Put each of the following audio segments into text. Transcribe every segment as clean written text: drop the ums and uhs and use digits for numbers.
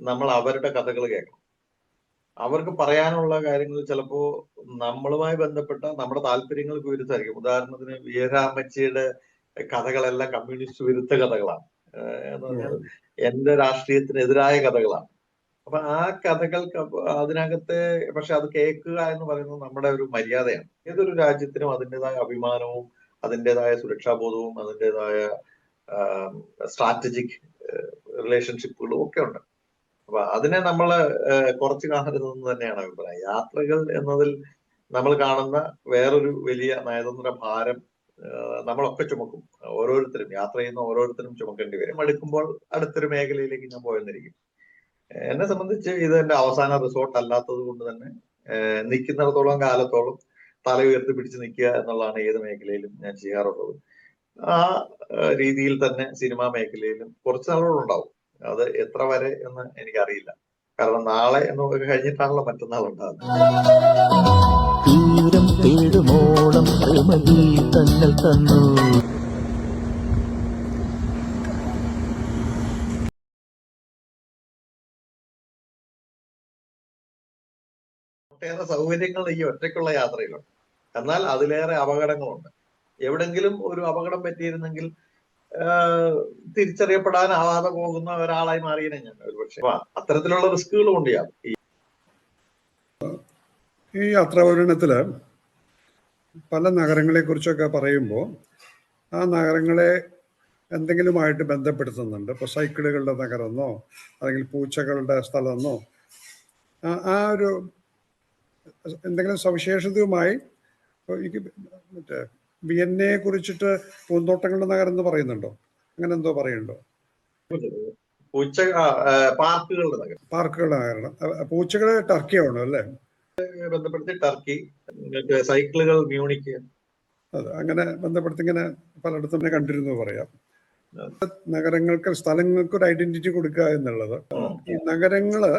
നമ്മൾ അവരുടെ കഥകൾ കേൾക്കണം. അവർക്ക് പറയാനുള്ള കാര്യങ്ങൾ ചിലപ്പോ നമ്മളുമായി ബന്ധപ്പെട്ട നമ്മുടെ താല്പര്യങ്ങൾക്ക് വിരുദ്ധമായിരിക്കും. ഉദാഹരണത്തിന് വീരാമ്മച്ചിയുടെ കഥകളെല്ലാം കമ്മ്യൂണിസ്റ്റ് വിരുദ്ധ കഥകളാണ്. എന്ന് പറഞ്ഞാൽ എന്റെ രാഷ്ട്രീയത്തിനെതിരായ കഥകളാണ്. അപ്പൊ ആ കഥകൾക്ക് അതിനകത്തെ പക്ഷെ അത് കേൾക്കുക എന്ന് പറയുന്നത് നമ്മുടെ ഒരു മര്യാദയാണ്. ഏതൊരു രാജ്യത്തിനും അതിൻ്റെതായ അഭിമാനവും അതിൻ്റെതായ സുരക്ഷാബോധവും അതിൻ്റെതായ സ്ട്രാറ്റജിക് റിലേഷൻഷിപ്പുകളും ഒക്കെ ഉണ്ട്. അപ്പൊ അതിനെ നമ്മള് കുറച്ച് കാണരുതെന്ന് തന്നെയാണ് അഭിപ്രായം. യാത്രകൾ എന്നതിൽ നമ്മൾ കാണുന്ന വേറൊരു വലിയ നയതന്ത്ര ഭാരം നമ്മളൊക്കെ ചുമക്കും. ഓരോരുത്തരും യാത്ര ചെയ്യുന്ന ഓരോരുത്തരും ചുമക്കേണ്ടി വരും. എടുക്കുമ്പോൾ അടുത്തൊരു മേഖലയിലേക്ക് ഞാൻ പോയെന്നിരിക്കും. എന്നെ സംബന്ധിച്ച് ഇത് എന്റെ അവസാന റിസോർട്ട് അല്ലാത്തത് കൊണ്ട് തന്നെ നിൽക്കുന്നിടത്തോളം കാലത്തോളം തല ഉയർത്തി പിടിച്ച് നിൽക്കുക എന്നുള്ളതാണ് ഏത് മേഖലയിലും ഞാൻ ചെയ്യാറുള്ളത്. ആ രീതിയിൽ തന്നെ സിനിമാ മേഖലയിലും കുറച്ച് നാളുകളുണ്ടാവും. അത് എത്ര വരെ എന്ന് എനിക്കറിയില്ല. കാരണം നാളെ എന്ന് കഴിഞ്ഞിട്ടാണല്ലോ മറ്റന്നാൾ ഉണ്ടാകുന്നത്. ഒട്ടേറെ സൗകര്യങ്ങൾ ഈ ഒറ്റയ്ക്കുള്ള യാത്രയിലുണ്ട്. എന്നാൽ അതിലേറെ അപകടങ്ങളുണ്ട്. എവിടെങ്കിലും ഒരു അപകടം പറ്റിയിരുന്നെങ്കിൽ തിരിച്ചറിയപ്പെടാനാവാതെ പോകുന്ന ഒരാളായി മാറിയനെ ഞാൻ ഒരുപക്ഷെ. അത്തരത്തിലുള്ള റിസ്കുകളും ഉണ്ട് ഈ യാത്രാപൂരണത്തില് പല നഗരങ്ങളെ കുറിച്ചൊക്കെ പറയുമ്പോൾ ആ നഗരങ്ങളെ എന്തെങ്കിലുമായിട്ട് ബന്ധപ്പെടുത്തുന്നുണ്ട്. ഇപ്പോൾ സൈക്കിളുകളുടെ നഗരമെന്നോ അല്ലെങ്കിൽ പൂച്ചകളുടെ സ്ഥലമെന്നോ ആ ഒരു എന്തെങ്കിലും സവിശേഷതയുമായി മറ്റേ വിയന്നയെ കുറിച്ചിട്ട് പൂന്തോട്ടങ്ങളുടെ നഗരം എന്ന് പറയുന്നുണ്ടോ? അങ്ങനെ എന്തോ പറയുന്നുണ്ടോ? പാർക്കുകളുടെ നഗരം. പൂച്ചകള് ടർക്കിയാണോ അല്ലേ? ബന്ധപ്പെടുത്തി ടർക്കി, സൈക്കിളുകൾ മ്യൂണിക്ക്, അതെ, അങ്ങനെ ബന്ധപ്പെടുത്തി ഇങ്ങനെ പലയിടത്തും കണ്ടിരുന്നു പറയാം. നഗരങ്ങൾക്ക് സ്ഥലങ്ങൾക്ക് ഒരു ഐഡന്റിറ്റി കൊടുക്കുക എന്നുള്ളത്. ഈ നഗരങ്ങള്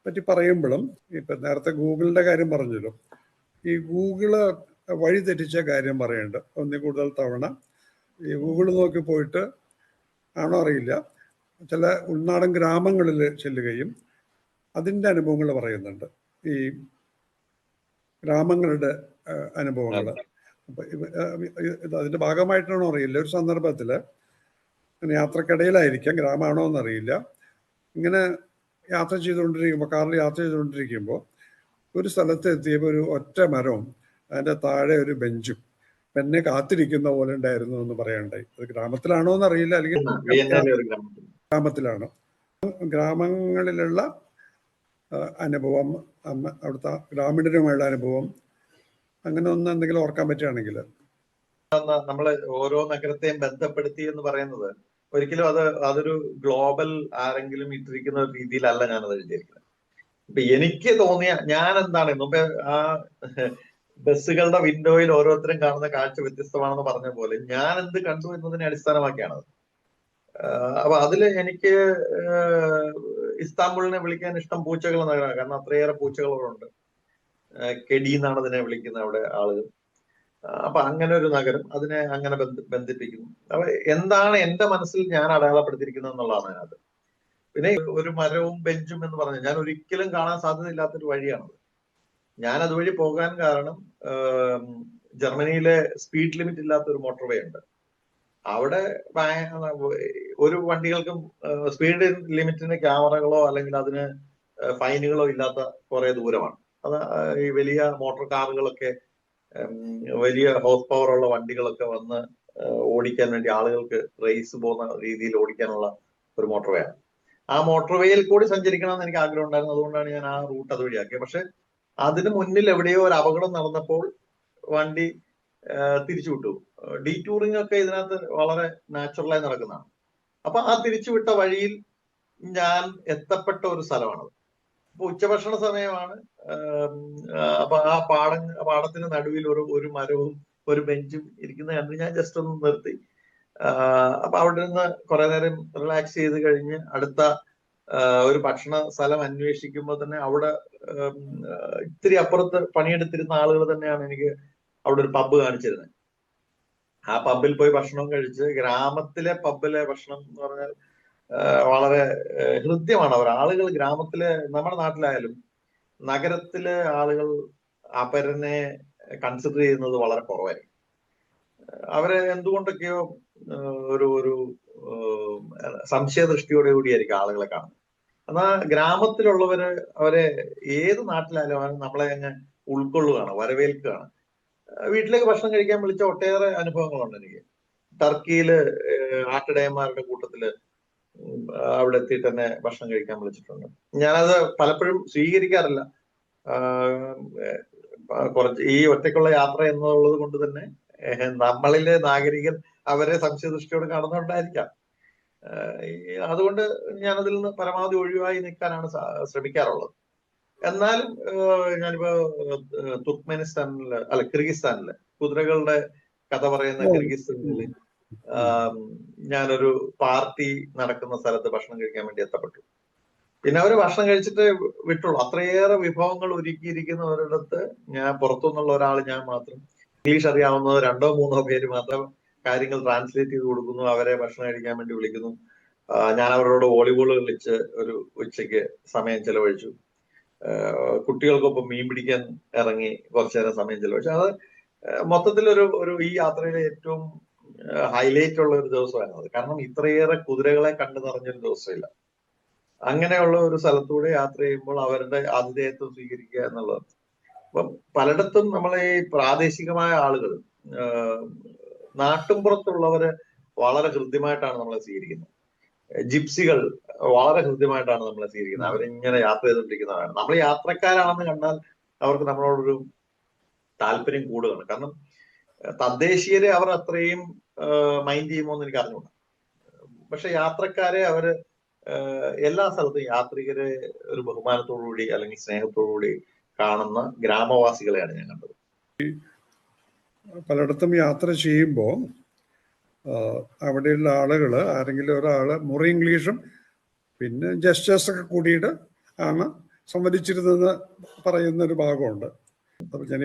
പറ്റി പറയുമ്പോഴും ഇപ്പൊ നേരത്തെ ഗൂഗിളിന്റെ കാര്യം പറഞ്ഞല്ലോ, ഈ ഗൂഗിള് വഴി തെറ്റിച്ച കാര്യം പറയുന്നുണ്ട്. ഒന്നിൽ കൂടുതൽ തവണ ഈ ഗൂഗിൾ നോക്കി പോയിട്ട് ആണോ അറിയില്ല, ചില ഉൾനാടൻ ഗ്രാമങ്ങളിൽ ചെല്ലുകയും അതിൻ്റെ അനുഭവങ്ങൾ പറയുന്നുണ്ട്. ഈ ഗ്രാമങ്ങളുടെ അനുഭവങ്ങൾ. അപ്പൊ അതിന്റെ ഭാഗമായിട്ടാണോ അറിയില്ല, ഒരു സന്ദർഭത്തിൽ യാത്രക്കിടയിലായിരിക്കാം, ഗ്രാമമാണോ എന്നറിയില്ല, ഇങ്ങനെ യാത്ര ചെയ്തുകൊണ്ടിരിക്കുമ്പോൾ, കാറിൽ യാത്ര ചെയ്തുകൊണ്ടിരിക്കുമ്പോൾ ഒരു സ്ഥലത്ത് എത്തിയപ്പോൾ ഒരു ഒറ്റ മരവും അതിൻ്റെ താഴെ ഒരു ബെഞ്ചും എന്നെ കാത്തിരിക്കുന്ന പോലെ ഉണ്ടായിരുന്നു എന്ന് പറയണ്ടായി. അത് ഗ്രാമത്തിലാണോ എന്നറിയില്ല, അല്ലെങ്കിൽ ഗ്രാമത്തിലാണ്. ഗ്രാമങ്ങളിലുള്ള അനുഭവം, അവിടുത്തെ ഗ്രാമീണരുമായുള്ള അനുഭവം, അങ്ങനെ ഒന്ന് എന്തെങ്കിലും ഓർക്കാൻ പറ്റുകയാണെങ്കിൽ. നമ്മള് ഓരോ നഗരത്തെയും ബന്ധപ്പെടുത്തി എന്ന് പറയുന്നത് ഒരിക്കലും അതൊരു ഗ്ലോബൽ ആരെങ്കിലും ഇട്ടിരിക്കുന്ന രീതിയിലല്ല ഞാനത് വിചാരിക്കുന്നത്. ഇപ്പൊ എനിക്ക് തോന്നിയ ഞാൻ എന്താണ് മുമ്പേ ആ ബസ്സുകളുടെ വിൻഡോയിൽ ഓരോരുത്തരും കാണുന്ന കാഴ്ച വ്യത്യസ്തമാണെന്ന് പറഞ്ഞ പോലെ ഞാൻ എന്ത് കണ്ടു എന്നതിനെ അടിസ്ഥാനമാക്കിയാണത്. അപ്പൊ അതില് എനിക്ക് ഇസ്താംബുളിനെ വിളിക്കാൻ ഇഷ്ടം പൂച്ചകൾ നഗരമാണ്. കാരണം അത്രയേറെ പൂച്ചകളുണ്ട്. കെഡി എന്നാണ് അതിനെ വിളിക്കുന്നത് അവിടെ ആളുകൾ. അപ്പൊ അങ്ങനെ ഒരു നഗരം, അതിനെ അങ്ങനെ ബന്ധിപ്പിക്കുന്നു. അപ്പൊ എന്താണ് എന്റെ മനസ്സിൽ ഞാൻ അടയാളപ്പെടുത്തിയിരിക്കുന്നത് എന്നുള്ളതാണ് അതിനകത്ത്. പിന്നെ ഒരു മരവും ബെഞ്ചും എന്ന് പറഞ്ഞാൽ ഞാൻ ഒരിക്കലും കാണാൻ സാധ്യതയില്ലാത്തൊരു വഴിയാണത്. ഞാൻ അതുവഴി പോകാൻ കാരണം ജർമ്മനിയിലെ സ്പീഡ് ലിമിറ്റ് ഇല്ലാത്ത ഒരു മോട്ടോർവേ ഉണ്ട്. അവിടെ ഒരു വണ്ടികൾക്കും സ്പീഡ് ലിമിറ്റിന് ക്യാമറകളോ അല്ലെങ്കിൽ അതിന് ഫൈനുകളോ ഇല്ലാത്ത കുറെ ദൂരമാണ്. അത് ഈ വലിയ മോട്ടോർ കാറുകളൊക്കെ, വലിയ ഹോസ് പവർ ഉള്ള വണ്ടികളൊക്കെ വന്ന് ഓടിക്കാൻ വേണ്ടി ആളുകൾക്ക് റേസ് പോകുന്ന രീതിയിൽ ഓടിക്കാനുള്ള ഒരു മോട്ടോർവേ ആണ്. ആ മോട്ടോർവേയിൽ കൂടി സഞ്ചരിക്കണമെന്ന് എനിക്ക് ആഗ്രഹം ഉണ്ടായിരുന്നു. അതുകൊണ്ടാണ് ഞാൻ ആ റൂട്ട് അതുവഴിയാക്കിയത്. പക്ഷെ അതിന് മുന്നിൽ എവിടെയോ ഒരു അപകടം നടന്നപ്പോൾ വണ്ടി തിരിച്ചുവിട്ടു. ഡീടൂറിംഗ് ഒക്കെ ഇതിനകത്ത് വളരെ നാച്ചുറലായി നടക്കുന്നതാണ്. അപ്പൊ ആ തിരിച്ചുവിട്ട വഴിയിൽ ഞാൻ എത്തപ്പെട്ട ഒരു സ്ഥലമാണത്. അപ്പൊ ഉച്ചഭക്ഷണ സമയമാണ്. അപ്പൊ ആ പാടത്തിന് നടുവിൽ ഒരു മരവും ഒരു ബെഞ്ചും ഇരിക്കുന്ന കണ്ട് ഞാൻ ജസ്റ്റ് ഒന്ന് നിർത്തി. അപ്പൊ അവിടെ നിന്ന് കുറെ നേരം റിലാക്സ് ചെയ്ത് കഴിഞ്ഞ് അടുത്ത ഒരു ഭക്ഷണ സ്ഥലം അന്വേഷിക്കുമ്പോൾ തന്നെ അവിടെ ഇത്തിരി അപ്പുറത്ത് പണിയെടുത്തിരുന്ന ആളുകൾ തന്നെയാണ് എനിക്ക് അവിടെ ഒരു പബ്ബ് കാണിച്ചിരുന്നത്. ആ പബ്ബിൽ പോയി ഭക്ഷണം കഴിച്ച്, ഗ്രാമത്തിലെ പബ്ബിലെ ഭക്ഷണം എന്ന് പറഞ്ഞാൽ വളരെ ഹൃദ്യമാണ് അവർ. ആളുകൾ ഗ്രാമത്തിലെ, നമ്മുടെ നാട്ടിലായാലും നഗരത്തിലെ ആളുകൾ അപരനെ കൺസിഡർ ചെയ്യുന്നത് വളരെ കുറവായിരിക്കും. അവരെ എന്തുകൊണ്ടൊക്കെയോ ഒരു ഒരു സംശയദൃഷ്ടിയോടെ കൂടിയായിരിക്കും ആളുകളെ കാണുന്നത്. എന്നാൽ ഗ്രാമത്തിലുള്ളവര് അവരെ ഏത് നാട്ടിലായാലും അവർ നമ്മളെ അങ്ങ് ഉൾക്കൊള്ളുകയാണ്, വരവേൽക്കുകയാണ്. വീട്ടിലേക്ക് ഭക്ഷണം കഴിക്കാൻ വിളിച്ച ഒട്ടേറെ അനുഭവങ്ങളുണ്ട് എനിക്ക്. ടർക്കിയില് ആട്ടിടയന്മാരുടെ കൂട്ടത്തില് അവിടെ എത്തിയിട്ട് തന്നെ ഭക്ഷണം കഴിക്കാൻ വിളിച്ചിട്ടുണ്ട്. ഞാനത് പലപ്പോഴും സ്വീകരിക്കാറില്ല. കുറച്ച് ഈ ഒറ്റയ്ക്കുള്ള യാത്ര എന്നുള്ളത് കൊണ്ട് തന്നെ നമ്മളിലെ നാഗരികൻ അവരെ സംശയദൃഷ്ടിയോട് കാണുന്നുണ്ടായിരിക്കാം. അതുകൊണ്ട് ഞാനതിൽ നിന്ന് പരമാവധി ഒഴിവായി നിൽക്കാനാണ് ശ്രമിക്കാറുള്ളത്. എന്നാലും ഞാനിപ്പോ തുർക്ക്മെനിസ്ഥാനില്, അല്ല കിർഗിസ്ഥാനില്, കുതിരകളുടെ കഥ പറയുന്ന കിർഗിസ്ഥാനില് ഞാനൊരു പാർട്ടി നടക്കുന്ന സ്ഥലത്ത് ഭക്ഷണം കഴിക്കാൻ വേണ്ടി എത്തപ്പെട്ടു. പിന്നെ അവര് ഭക്ഷണം കഴിച്ചിട്ട് വിട്ടുള്ളൂ. അത്രയേറെ വിഭവങ്ങൾ ഒരുക്കിയിരിക്കുന്നവരിടത്ത് ഞാൻ പുറത്തുനിന്നുള്ള ഒരാൾ, ഞാൻ മാത്രം, ഇംഗ്ലീഷ് അറിയാവുന്നത് 2-3 പേര് മാത്രം കാര്യങ്ങൾ ട്രാൻസ്ലേറ്റ് ചെയ്ത് കൊടുക്കുന്നു. അവരെ ഭക്ഷണം കഴിക്കാൻ വേണ്ടി വിളിക്കുന്നു. ഞാൻ അവരോട് വോളിബോൾ കളിച്ച് ഒരു ഉച്ചയ്ക്ക് സമയം ചെലവഴിച്ചു. കുട്ടികൾക്കൊപ്പം മീൻ പിടിക്കാൻ ഇറങ്ങി കുറച്ചു നേരം സമയം ചെലവഴിച്ചു. അത് മൊത്തത്തിലൊരു ഈ യാത്രയിലെ ഏറ്റവും ഹൈലൈറ്റ് ഉള്ള ഒരു ദിവസമായിരുന്നു അത്. കാരണം ഇത്രയേറെ കുതിരകളെ കണ്ടു നിറഞ്ഞൊരു ദിവസമില്ല. അങ്ങനെയുള്ള ഒരു സ്ഥലത്തൂടെ യാത്ര ചെയ്യുമ്പോൾ അവരുടെ ആതിഥേയത്വം സ്വീകരിക്കുക എന്നുള്ളത്. അപ്പം പലയിടത്തും നമ്മളെ ഈ പ്രാദേശികമായ ആളുകൾ, നാട്ടുംപുറത്തുള്ളവര് വളരെ ഹൃദ്യമായിട്ടാണ് നമ്മളെ സ്വീകരിക്കുന്നത്. ജിപ്സികൾ വളരെ ഹൃദ്യമായിട്ടാണ് നമ്മളെ സ്വീകരിക്കുന്നത്. അവരിങ്ങനെ യാത്ര ചെയ്തുകൊണ്ടിരിക്കുന്നവരാണ്. നമ്മൾ യാത്രക്കാരാണെന്ന് കണ്ടാൽ അവർക്ക് നമ്മളോടൊരു താല്പര്യം കൂടുതലാണ്. കാരണം തദ്ദേശീയരെ അവർ അത്രയും മൈൻഡ് ചെയ്യുമോ എന്ന് എനിക്ക് അറിഞ്ഞൂടാ. പക്ഷെ യാത്രക്കാരെ അവര് എല്ലാ സ്ഥലത്തും യാത്രികരെ ഒരു ബഹുമാനത്തോടുകൂടി അല്ലെങ്കിൽ സ്നേഹത്തോടുകൂടി കാണുന്ന ഗ്രാമവാസികളെയാണ് ഞാൻ കണ്ടത്. പലയിടത്തും യാത്ര ചെയ്യുമ്പോൾ അവിടെയുള്ള ആളുകൾ, ആരെങ്കിലും ഒരാൾ മുറി ഇംഗ്ലീഷും പിന്നെ ജസ്റ്റേഴ്സൊക്കെ കൂടിയിട്ട് ആണ് സംവദിച്ചിരുന്നതെന്ന് പറയുന്നൊരു ഭാഗമുണ്ട്. അപ്പോൾ ഞാൻ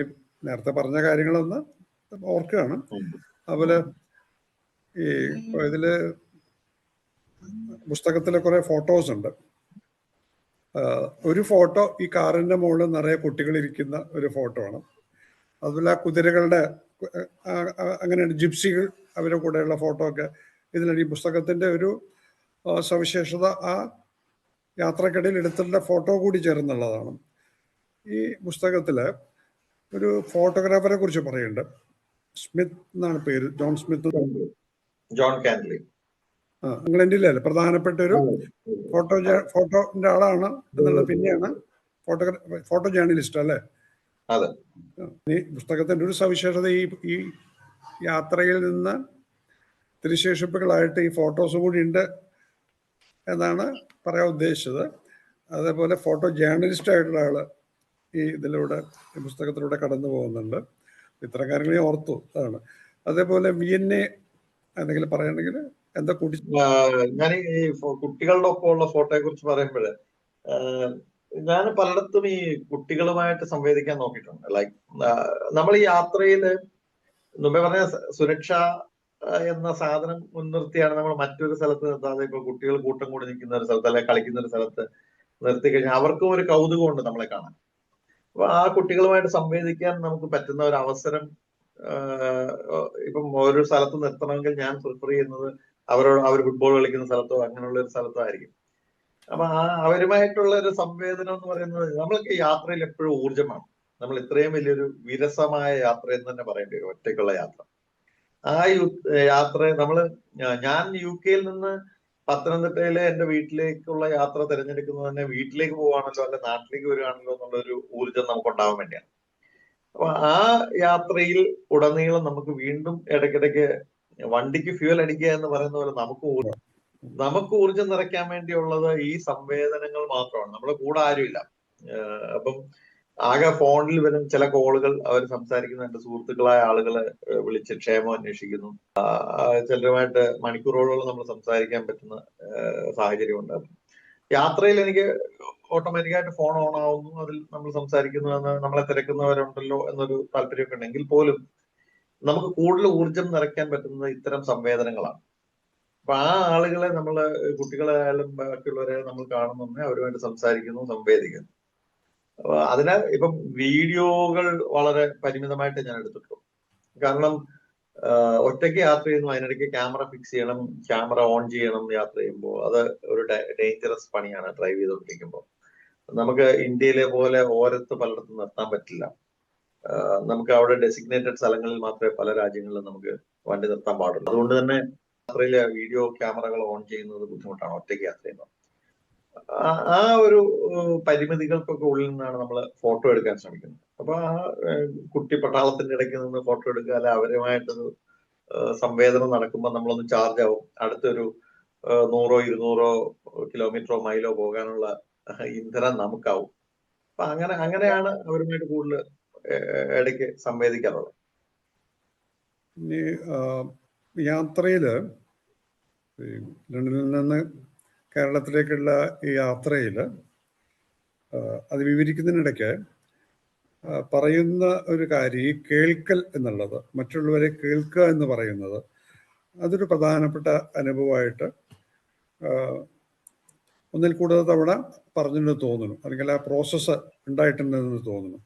നേരത്തെ പറഞ്ഞ കാര്യങ്ങളൊന്ന് ഓർക്കുകയാണ്. അതുപോലെ ഈ ഇതിൽ പുസ്തകത്തിലെ കുറേ ഫോട്ടോസ് ഉണ്ട്. ഒരു ഫോട്ടോ ഈ കാറിൻ്റെ മുകളിൽ നിറയെ കുട്ടികളിരിക്കുന്ന ഒരു ഫോട്ടോ ആണ്. അതുപോലെ ആ കുതിരകളുടെ അങ്ങനെയാണ് ജിപ്സികൾ അവരുടെ കൂടെയുള്ള ഫോട്ടോ ഒക്കെ ഇതിലാണ്. ഈ പുസ്തകത്തിൻ്റെ ഒരു സവിശേഷത ആ യാത്രക്കിടയിൽ എടുത്തിട്ടുള്ള ഫോട്ടോ കൂടി ചേർന്നുള്ളതാണ്. ഈ പുസ്തകത്തിൽ ഒരു ഫോട്ടോഗ്രാഫറെ കുറിച്ച് പറയുന്നുണ്ട്. സ്മിത്ത് എന്നാണ് പേര്, ജോൺ സ്മിത്ത്. ജോൺ കാൻലി. ഇംഗ്ലണ്ടിലെ പ്രധാനപ്പെട്ട ഒരു ഫോട്ടോന്റെ ആളാണ് എന്നുള്ളത് പിന്നെയാണ് ഫോട്ടോ ജേർണലിസ്റ്റ് അല്ലേ. ഈ പുസ്തകത്തിന്റെ ഒരു സവിശേഷത ഈ യാത്രയിൽ നിന്ന് തിരുശേഷിപ്പുകളായിട്ട് ഈ ഫോട്ടോസ് കൂടി ഉണ്ട് എന്നാണ് പറയാൻ ഉദ്ദേശിച്ചത്. അതേപോലെ ഫോട്ടോ ജേർണലിസ്റ്റ് ആയിട്ടുള്ള ആള് ഈ ഇതിലൂടെ, ഈ പുസ്തകത്തിലൂടെ കടന്നു പോകുന്നുണ്ട്. ഇത്തരം കാര്യങ്ങൾ ഞാൻ ഓർത്തു. അതാണ്. അതേപോലെ വിയന്നെ എന്തെങ്കിലും പറയണമെങ്കിൽ എന്താ കൂടി? ഞാൻ ഈ കുട്ടികളുടെ ഒപ്പമുള്ള ഫോട്ടോയെ കുറിച്ച് പറയുമ്പോഴേ, ഞാൻ പലയിടത്തും ഈ കുട്ടികളുമായിട്ട് സംവേദിക്കാൻ നോക്കിയിട്ടുണ്ട്. ലൈക്ക് നമ്മൾ ഈ യാത്രയിൽ മുമ്പേ പറഞ്ഞ സുരക്ഷ എന്ന സാധനം മുൻനിർത്തിയാണ് നമ്മൾ മറ്റൊരു സ്ഥലത്ത് നിർത്താതെ, ഇപ്പൊ കുട്ടികൾ കൂട്ടം കൂടി നിൽക്കുന്ന ഒരു സ്ഥലത്ത് അല്ലെങ്കിൽ കളിക്കുന്ന ഒരു സ്ഥലത്ത് നിർത്തി കഴിഞ്ഞാൽ അവർക്കും ഒരു കൗതുകമുണ്ട് നമ്മളെ കാണാൻ. അപ്പൊ ആ കുട്ടികളുമായിട്ട് സംവേദിക്കാൻ നമുക്ക് പറ്റുന്ന ഒരു അവസരം ഇപ്പം ഒരു സ്ഥലത്ത് നിർത്തണമെങ്കിൽ ഞാൻ പ്രിഫർ ചെയ്യുന്നത് അവർ ഫുട്ബോൾ കളിക്കുന്ന സ്ഥലത്തോ അങ്ങനെയുള്ള ഒരു സ്ഥലത്തോ ആയിരിക്കും. അപ്പൊ അവരുമായിട്ടുള്ള ഒരു സംവേദനം എന്ന് പറയുന്നത്, നമ്മൾക്ക് യാത്രയിൽ എപ്പോഴും ഊർജ്ജമാണ്. നമ്മൾ ഇത്രയും വലിയൊരു വിരസമായ യാത്ര എന്ന് തന്നെ പറയേണ്ടി വരും, ഒറ്റയ്ക്കുള്ള യാത്ര. ആ യാത്ര ഞാൻ UK നിന്ന് പത്തനംതിട്ടയിലെ എന്റെ വീട്ടിലേക്കുള്ള യാത്ര തിരഞ്ഞെടുക്കുന്നത് തന്നെ വീട്ടിലേക്ക് പോവാണല്ലോ അല്ലെ നാട്ടിലേക്ക് വരികയാണല്ലോ എന്നുള്ള ഒരു ഊർജ്ജം നമുക്ക് ഉണ്ടാവാൻ വേണ്ടിയാണ്. അപ്പൊ ആ യാത്രയിൽ ഉടനീളം നമുക്ക് വീണ്ടും ഇടയ്ക്കിടയ്ക്ക് വണ്ടിക്ക് ഫ്യൂൽ അടിക്കുക എന്ന് പറയുന്ന പോലെ നമുക്ക് ഊർജ്ജം നിറയ്ക്കാൻ വേണ്ടിയുള്ളത് ഈ സംവേദനങ്ങൾ മാത്രമാണ്. നമ്മളെ കൂടെ ആരുമില്ല. അപ്പം ആകെ ഫോണിൽ വരും ചില കോളുകൾ, അവർ സംസാരിക്കുന്ന എന്റെ സുഹൃത്തുക്കളായ ആളുകളെ വിളിച്ച് ക്ഷേമം അന്വേഷിക്കുന്നു. ചിലരുമായിട്ട് മണിക്കൂറുകളോളം നമ്മൾ സംസാരിക്കാൻ പറ്റുന്ന സാഹചര്യമുണ്ട്. യാത്രയിൽ എനിക്ക് ഓട്ടോമാറ്റിക്കായിട്ട് ഫോൺ ഓൺ ആവുന്നു, അതിൽ നമ്മൾ സംസാരിക്കുന്നു, നമ്മളെ തിരക്കുന്നവരുണ്ടല്ലോ എന്നൊരു താല്പര്യമൊക്കെ ഉണ്ടെങ്കിൽ പോലും നമുക്ക് കൂടുതൽ ഊർജം നിറയ്ക്കാൻ പറ്റുന്നത് ഇത്തരം സംവേദനങ്ങളാണ്. അപ്പൊ ആ ആളുകളെ നമ്മള് കുട്ടികളായാലും ബാക്കിയുള്ളവരെ നമ്മൾ കാണുന്നുണ്ട്, അവരുമായിട്ട് സംസാരിക്കുന്നു, സംവേദിക്കുന്നു. അപ്പൊ അതിനാൽ ഇപ്പം വീഡിയോകൾ വളരെ പരിമിതമായിട്ട് ഞാൻ എടുത്തിട്ടുള്ളൂ. കാരണം ഒറ്റയ്ക്ക് യാത്ര ചെയ്യുന്നു, അതിനിടയ്ക്ക് ക്യാമറ ഫിക്സ് ചെയ്യണം, ക്യാമറ ഓൺ ചെയ്യണം യാത്ര ചെയ്യുമ്പോൾ. അത് ഒരു ഡേഞ്ചറസ് പണിയാണ് ഡ്രൈവ് ചെയ്തുകൊണ്ടിരിക്കുമ്പോൾ. നമുക്ക് ഇന്ത്യയിലെ പോലെ ഓരത്ത് പലയിടത്തും നിർത്താൻ പറ്റില്ല. നമുക്ക് അവിടെ ഡെസിഗ്നേറ്റഡ് സ്ഥലങ്ങളിൽ മാത്രമേ പല രാജ്യങ്ങളിലും നമുക്ക് വണ്ടി നിർത്താൻ പാടുള്ളൂ. അതുകൊണ്ട് തന്നെ യാത്രയിലെ വീഡിയോ ക്യാമറകൾ ഓൺ ചെയ്യുന്നത് ബുദ്ധിമുട്ടാണ് ഒറ്റയ്ക്ക് യാത്ര ചെയ്യുന്നത്. ആ ഒരു പരിമിതികൾക്കൊക്കെ ഉള്ളിൽ നിന്നാണ് നമ്മൾ ഫോട്ടോ എടുക്കാൻ ശ്രമിക്കുന്നത്. അപ്പൊ ആ കുട്ടി പട്ടാളത്തിന്റെ ഇടയ്ക്ക് നിന്ന് ഫോട്ടോ എടുക്കുക, അല്ലെ അവരുമായിട്ടൊരു സംവേദനം നടക്കുമ്പോൾ നമ്മളൊന്ന് ചാർജ് ആവും. അടുത്തൊരു 100 200 കിലോമീറ്ററോ മൈലോ പോകാനുള്ള ഇന്ധനം നമുക്കാവും. അപ്പൊ അങ്ങനെയാണ് അവരുമായിട്ട് കൂടുതൽ ഇടയ്ക്ക് സംവേദിക്കാറുള്ളത്. ഈ യാത്രയില് ലണ്ടനിൽ നിന്ന് കേരളത്തിലേക്കുള്ള ഈ യാത്രയിൽ അത് വിവരിക്കുന്നതിനിടയ്ക്ക് പറയുന്ന ഒരു കാര്യം, ഈ കേൾക്കൽ എന്നുള്ളത്, മറ്റുള്ളവരെ കേൾക്കുക എന്ന് പറയുന്നത്, അതൊരു പ്രധാനപ്പെട്ട അനുഭവമായിട്ട് ഒന്നിൽ കൂടുതൽ തവണ പറഞ്ഞെന്ന് തോന്നുന്നു, അല്ലെങ്കിൽ ആ പ്രോസസ്സ് ഉണ്ടായിട്ടുണ്ടെന്ന് തോന്നുന്നു.